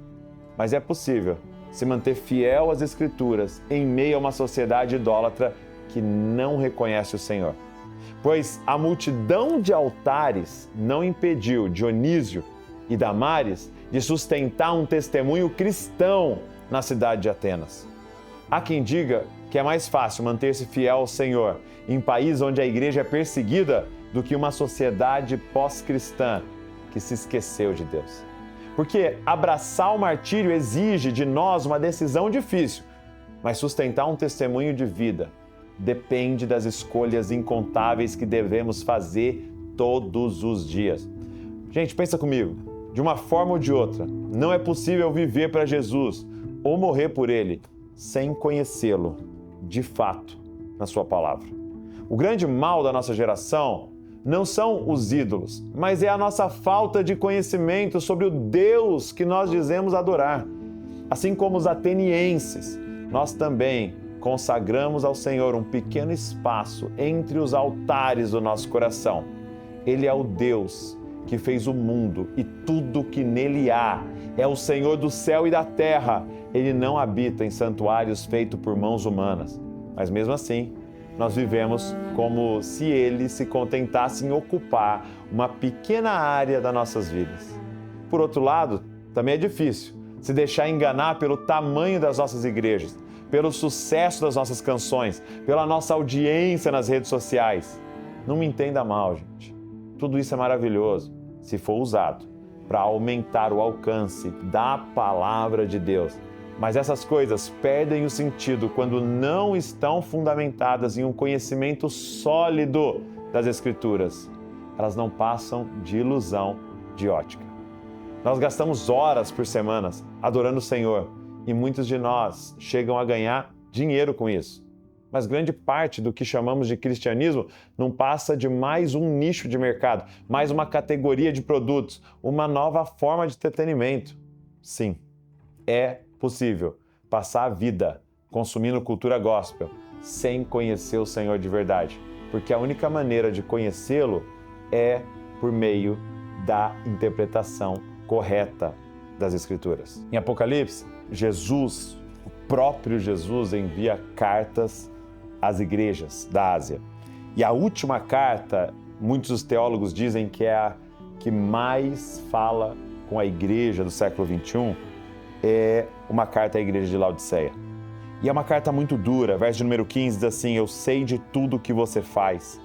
Mas é possível se manter fiel às Escrituras em meio a uma sociedade idólatra que não reconhece o Senhor. Pois a multidão de altares não impediu Dionísio e Damares de sustentar um testemunho cristão na cidade de Atenas. Há quem diga que é mais fácil manter-se fiel ao Senhor em país onde a igreja é perseguida do que uma sociedade pós-cristã que se esqueceu de Deus. Porque abraçar o martírio exige de nós uma decisão difícil, mas sustentar um testemunho de vida depende das escolhas incontáveis que devemos fazer todos os dias. Gente, pensa comigo, de uma forma ou de outra, não é possível viver para Jesus ou morrer por Ele sem conhecê-lo de fato na sua palavra. O grande mal da nossa geração não são os ídolos, mas é a nossa falta de conhecimento sobre o Deus que nós dizemos adorar. Assim como os atenienses, nós também consagramos ao Senhor um pequeno espaço entre os altares do nosso coração. Ele é o Deus que fez o mundo e tudo que nele há. É o Senhor do céu e da terra. Ele não habita em santuários feitos por mãos humanas. Mas mesmo assim, nós vivemos como se Ele se contentasse em ocupar uma pequena área das nossas vidas. Por outro lado, também é difícil se deixar enganar pelo tamanho das nossas igrejas, pelo sucesso das nossas canções, pela nossa audiência nas redes sociais. Não me entenda mal, gente. Tudo isso é maravilhoso se for usado para aumentar o alcance da palavra de Deus. Mas essas coisas perdem o sentido quando não estão fundamentadas em um conhecimento sólido das Escrituras. Elas não passam de ilusão de ótica. Nós gastamos horas por semana adorando o Senhor e muitos de nós chegam a ganhar dinheiro com isso. Mas grande parte do que chamamos de cristianismo não passa de mais um nicho de mercado, mais uma categoria de produtos, uma nova forma de entretenimento. Sim, é possível passar a vida consumindo cultura gospel sem conhecer o Senhor de verdade, porque a única maneira de conhecê-lo é por meio da interpretação correta das Escrituras. Em Apocalipse, Jesus, o próprio Jesus, envia cartas às igrejas da Ásia. E a última carta, muitos teólogos dizem que é a que mais fala com a igreja do século XXI, é uma carta à igreja de Laodiceia. E é uma carta muito dura. Verso de número 15 diz assim: eu sei de tudo que você faz.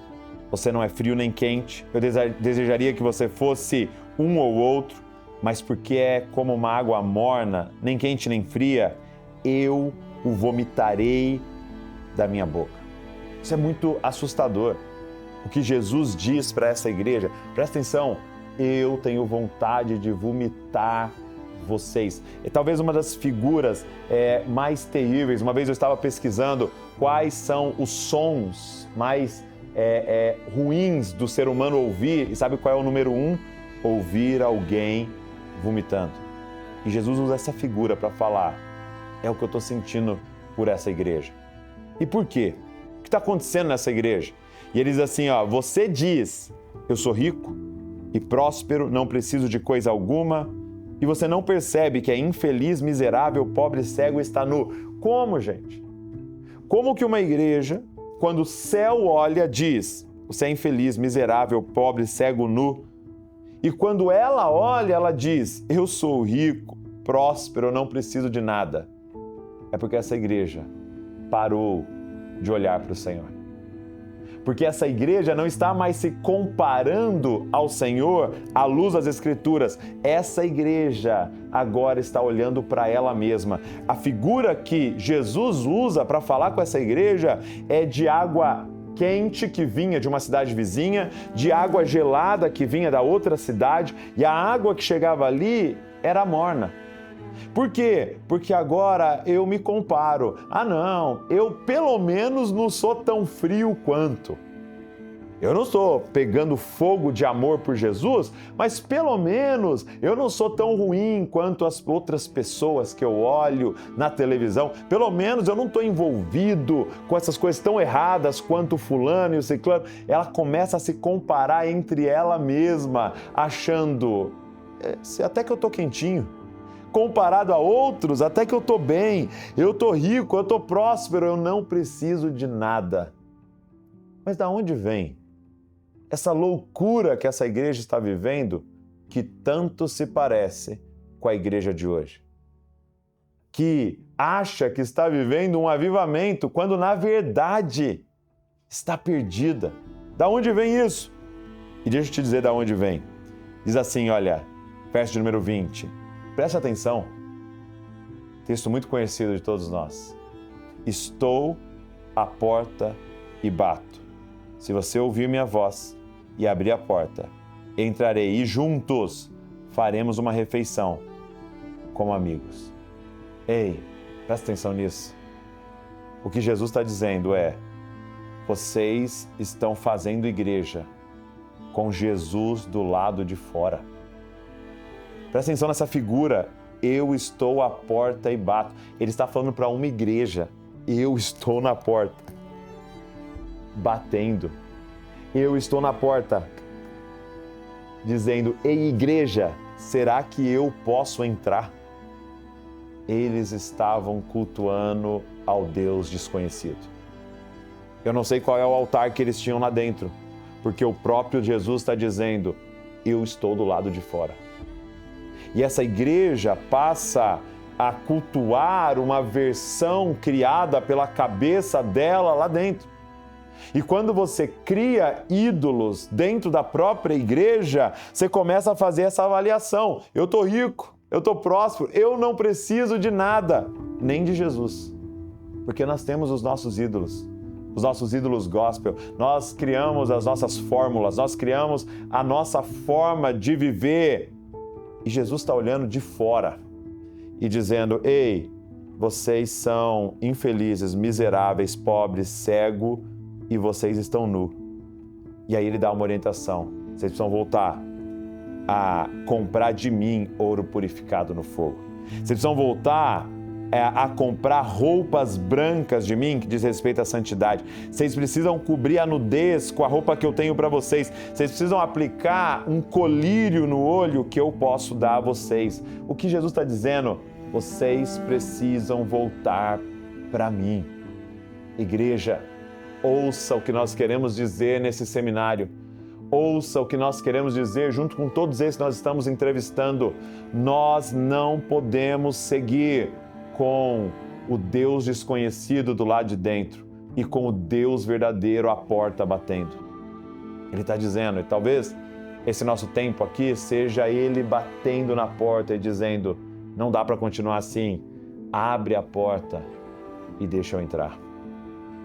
Você não é frio nem quente. Eu desejaria que você fosse um ou outro, mas porque é como uma água morna, nem quente nem fria, eu o vomitarei da minha boca. Isso é muito assustador. O que Jesus diz para essa igreja, presta atenção, eu tenho vontade de vomitar vocês. É talvez uma das figuras mais terríveis. Uma vez eu estava pesquisando quais são os sons mais ruins do ser humano ouvir, e sabe qual é o número 1? Ouvir alguém vomitando. E Jesus usa essa figura para falar, é o que eu estou sentindo por essa igreja. E por quê? O que está acontecendo nessa igreja? E ele diz assim, você diz, eu sou rico e próspero, não preciso de coisa alguma, e você não percebe que é infeliz, miserável, pobre, cego e está nu. Como, gente? Como que uma igreja, quando o céu olha, diz, você é infeliz, miserável, pobre, cego, nu, e quando ela olha, ela diz, eu sou rico, próspero, eu não preciso de nada. É porque essa igreja parou de olhar para o Senhor. Porque essa igreja não está mais se comparando ao Senhor à luz das Escrituras. Essa igreja agora está olhando para ela mesma. A figura que Jesus usa para falar com essa igreja é de água quente que vinha de uma cidade vizinha, de água gelada que vinha da outra cidade, e a água que chegava ali era morna. Por quê? Porque agora eu me comparo. Não, eu pelo menos não sou tão frio quanto. Eu não estou pegando fogo de amor por Jesus, mas pelo menos eu não sou tão ruim quanto as outras pessoas que eu olho na televisão. Pelo menos eu não estou envolvido com essas coisas tão erradas quanto o fulano e o ciclano. Ela começa a se comparar entre ela mesma, achando até que eu estou quentinho. Comparado a outros, até que eu estou bem, eu estou rico, eu estou próspero, eu não preciso de nada. Mas de onde vem essa loucura que essa igreja está vivendo, que tanto se parece com a igreja de hoje? Que acha que está vivendo um avivamento, quando na verdade está perdida. Da onde vem isso? E deixa eu te dizer da onde vem. Diz assim, olha, verso de número 20. Presta atenção. Texto muito conhecido de todos nós. Estou à porta e bato. Se você ouvir minha voz e abrir a porta, entrarei e juntos faremos uma refeição como amigos. Ei, presta atenção nisso. O que Jesus está dizendo é: vocês estão fazendo igreja com Jesus do lado de fora. Presta atenção nessa figura. Eu estou à porta e bato. Ele está falando para uma igreja. Eu estou na porta, batendo. Eu estou na porta, dizendo: ei, igreja, será que eu posso entrar? Eles estavam cultuando ao Deus desconhecido. Eu não sei qual é o altar que eles tinham lá dentro, porque o próprio Jesus está dizendo: eu estou do lado de fora. E essa igreja passa a cultuar uma versão criada pela cabeça dela lá dentro. E quando você cria ídolos dentro da própria igreja, você começa a fazer essa avaliação. Eu estou rico, eu estou próspero, eu não preciso de nada, nem de Jesus. Porque nós temos os nossos ídolos gospel, nós criamos as nossas fórmulas, nós criamos a nossa forma de viver. E Jesus está olhando de fora e dizendo: ei, vocês são infelizes, miseráveis, pobres, cegos, e vocês estão nu. E aí ele dá uma orientação: vocês precisam voltar a comprar de mim ouro purificado no fogo. Vocês precisam voltar a comprar roupas brancas de mim, que diz respeito à santidade. Vocês precisam cobrir a nudez com a roupa que eu tenho para vocês. Vocês precisam aplicar um colírio no olho que eu posso dar a vocês. O que Jesus está dizendo? Vocês precisam voltar para mim. Igreja, ouça o que nós queremos dizer nesse seminário. Ouça o que nós queremos dizer junto com todos esses que nós estamos entrevistando. Nós não podemos seguir com o Deus desconhecido do lado de dentro e com o Deus verdadeiro à porta batendo. Ele está dizendo, e talvez esse nosso tempo aqui seja Ele batendo na porta e dizendo: não dá para continuar assim, abre a porta e deixa eu entrar.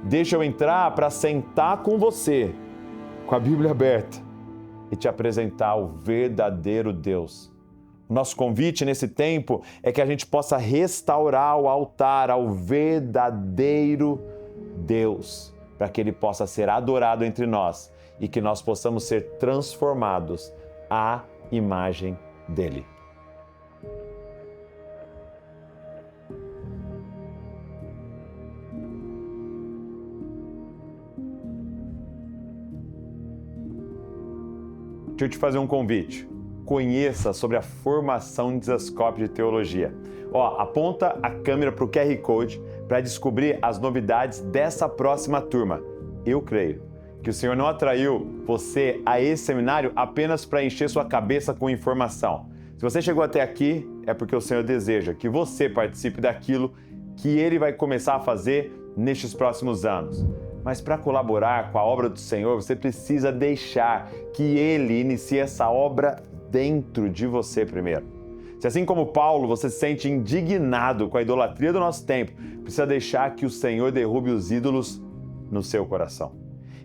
Deixa eu entrar para sentar com você, com a Bíblia aberta, e te apresentar o verdadeiro Deus. Nosso convite nesse tempo é que a gente possa restaurar o altar ao verdadeiro Deus, para que Ele possa ser adorado entre nós e que nós possamos ser transformados à imagem dEle. Deixa eu te fazer um convite. Conheça sobre a formação de Dizascope de Teologia. Aponta a câmera para o QR Code para descobrir as novidades dessa próxima turma. Eu creio que o Senhor não atraiu você a esse seminário apenas para encher sua cabeça com informação. Se você chegou até aqui, é porque o Senhor deseja que você participe daquilo que Ele vai começar a fazer nestes próximos anos. Mas para colaborar com a obra do Senhor, você precisa deixar que Ele inicie essa obra dentro de você primeiro. Se assim como Paulo, você se sente indignado com a idolatria do nosso tempo, precisa deixar que o Senhor derrube os ídolos no seu coração.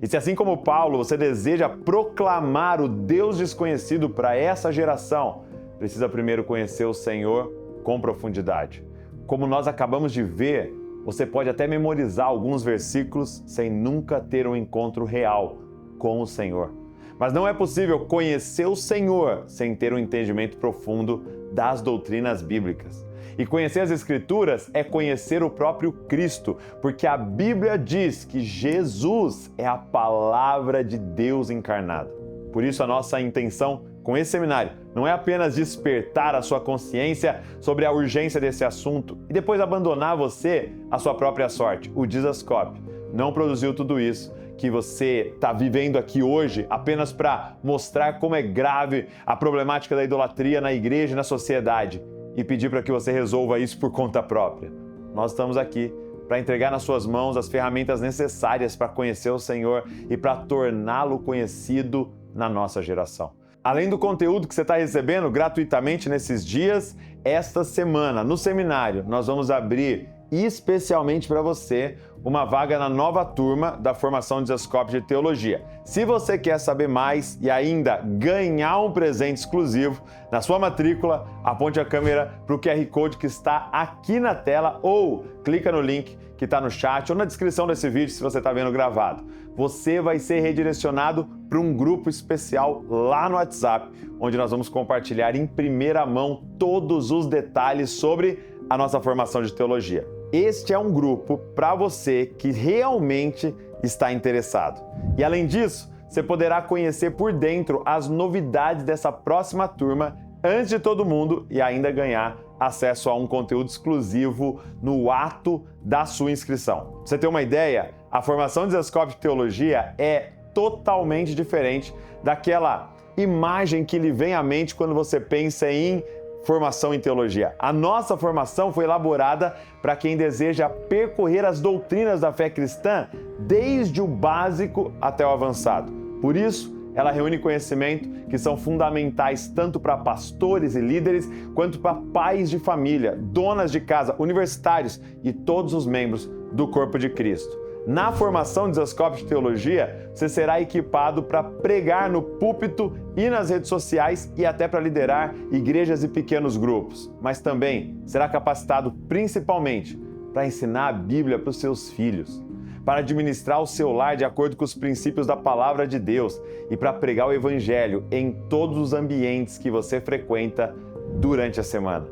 E se assim como Paulo, você deseja proclamar o Deus desconhecido para essa geração, precisa primeiro conhecer o Senhor com profundidade. Como nós acabamos de ver, você pode até memorizar alguns versículos sem nunca ter um encontro real com o Senhor. Mas não é possível conhecer o Senhor sem ter um entendimento profundo das doutrinas bíblicas. E conhecer as Escrituras é conhecer o próprio Cristo, porque a Bíblia diz que Jesus é a palavra de Deus encarnada. Por isso a nossa intenção com esse seminário não é apenas despertar a sua consciência sobre a urgência desse assunto e depois abandonar você à sua própria sorte. O Dizascope não produziu tudo isso que você está vivendo aqui hoje apenas para mostrar como é grave a problemática da idolatria na igreja e na sociedade e pedir para que você resolva isso por conta própria. Nós estamos aqui para entregar nas suas mãos as ferramentas necessárias para conhecer o Senhor e para torná-lo conhecido na nossa geração. Além do conteúdo que você está recebendo gratuitamente nesses dias, esta semana, no seminário, nós vamos abrir especialmente para você uma vaga na nova turma da formação Dizascope de Teologia. Se você quer saber mais e ainda ganhar um presente exclusivo na sua matrícula, aponte a câmera para o QR Code que está aqui na tela ou clica no link que está no chat ou na descrição desse vídeo se você está vendo gravado. Você vai ser redirecionado para um grupo especial lá no WhatsApp, onde nós vamos compartilhar em primeira mão todos os detalhes sobre a nossa formação de teologia. Este é um grupo para você que realmente está interessado. E além disso, você poderá conhecer por dentro as novidades dessa próxima turma antes de todo mundo e ainda ganhar acesso a um conteúdo exclusivo no ato da sua inscrição. Pra você ter uma ideia, a formação Dizascope de Teologia é totalmente diferente daquela imagem que lhe vem à mente quando você pensa em formação em teologia. A nossa formação foi elaborada para quem deseja percorrer as doutrinas da fé cristã desde o básico até o avançado. Por isso, ela reúne conhecimento que são fundamentais tanto para pastores e líderes, quanto para pais de família, donas de casa, universitários e todos os membros do corpo de Cristo. Na formação Dizascope de Teologia, você será equipado para pregar no púlpito e nas redes sociais e até para liderar igrejas e pequenos grupos. Mas também será capacitado principalmente para ensinar a Bíblia para os seus filhos, para administrar o seu lar de acordo com os princípios da Palavra de Deus e para pregar o Evangelho em todos os ambientes que você frequenta durante a semana.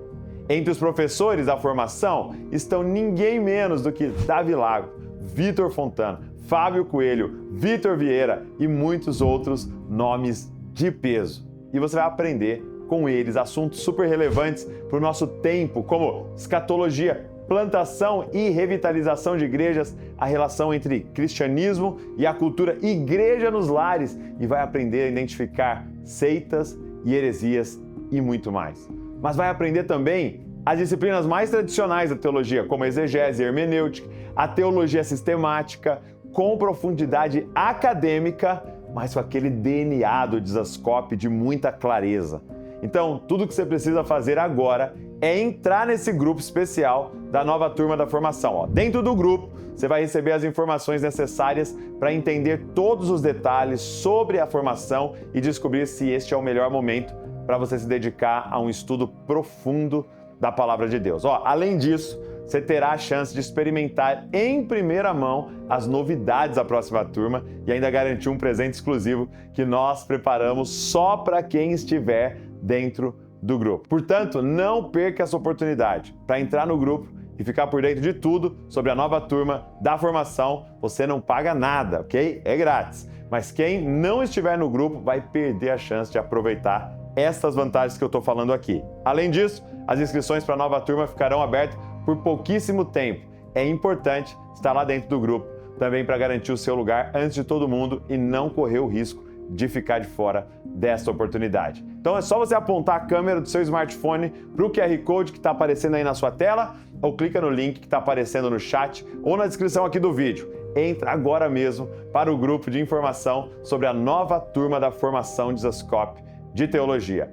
Entre os professores da formação estão ninguém menos do que Davi Lago, Vitor Fontana, Fábio Coelho, Vitor Vieira e muitos outros nomes de peso. E você vai aprender com eles assuntos super relevantes para o nosso tempo, como escatologia, plantação e revitalização de igrejas, a relação entre cristianismo e a cultura igreja nos lares, e vai aprender a identificar seitas e heresias e muito mais. Mas vai aprender também as disciplinas mais tradicionais da teologia, como a exegese e hermenêutica, a teologia sistemática, com profundidade acadêmica, mas com aquele DNA do Dizascope de muita clareza. Então, tudo que você precisa fazer agora é entrar nesse grupo especial da nova turma da formação. Dentro do grupo, você vai receber as informações necessárias para entender todos os detalhes sobre a formação e descobrir se este é o melhor momento para você se dedicar a um estudo profundo da Palavra de Deus. Além disso, você terá a chance de experimentar em primeira mão as novidades da próxima turma e ainda garantir um presente exclusivo que nós preparamos só para quem estiver dentro do grupo. Portanto, não perca essa oportunidade para entrar no grupo e ficar por dentro de tudo sobre a nova turma da formação. Você não paga nada, ok? É grátis. Mas quem não estiver no grupo vai perder a chance de aproveitar essas vantagens que eu estou falando aqui. Além disso, as inscrições para a nova turma ficarão abertas por pouquíssimo tempo. É importante estar lá dentro do grupo também para garantir o seu lugar antes de todo mundo e não correr o risco de ficar de fora dessa oportunidade. Então é só você apontar a câmera do seu smartphone para o QR Code que está aparecendo aí na sua tela ou clica no link que está aparecendo no chat ou na descrição aqui do vídeo. Entra agora mesmo para o grupo de informação sobre a nova turma da formação Dizascope de Teologia.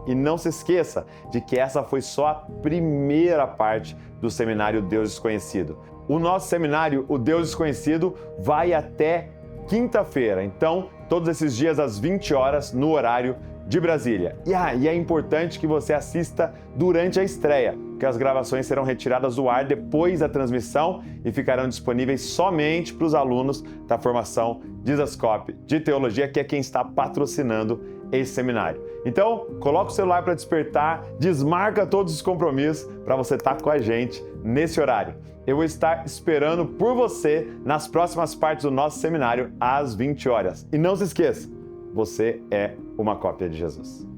E não se esqueça de que essa foi só a primeira parte do seminário Deus Desconhecido. O nosso seminário, o Deus Desconhecido, vai até quinta-feira. Então, todos esses dias às 20 horas no horário de Brasília. E é importante que você assista durante a estreia, porque as gravações serão retiradas do ar depois da transmissão e ficarão disponíveis somente para os alunos da formação Dizascope de Teologia, que é quem está patrocinando esse seminário. Então, coloca o celular para despertar, desmarca todos os compromissos para você estar com a gente nesse horário. Eu vou estar esperando por você nas próximas partes do nosso seminário às 20 horas. E não se esqueça, você é uma cópia de Jesus.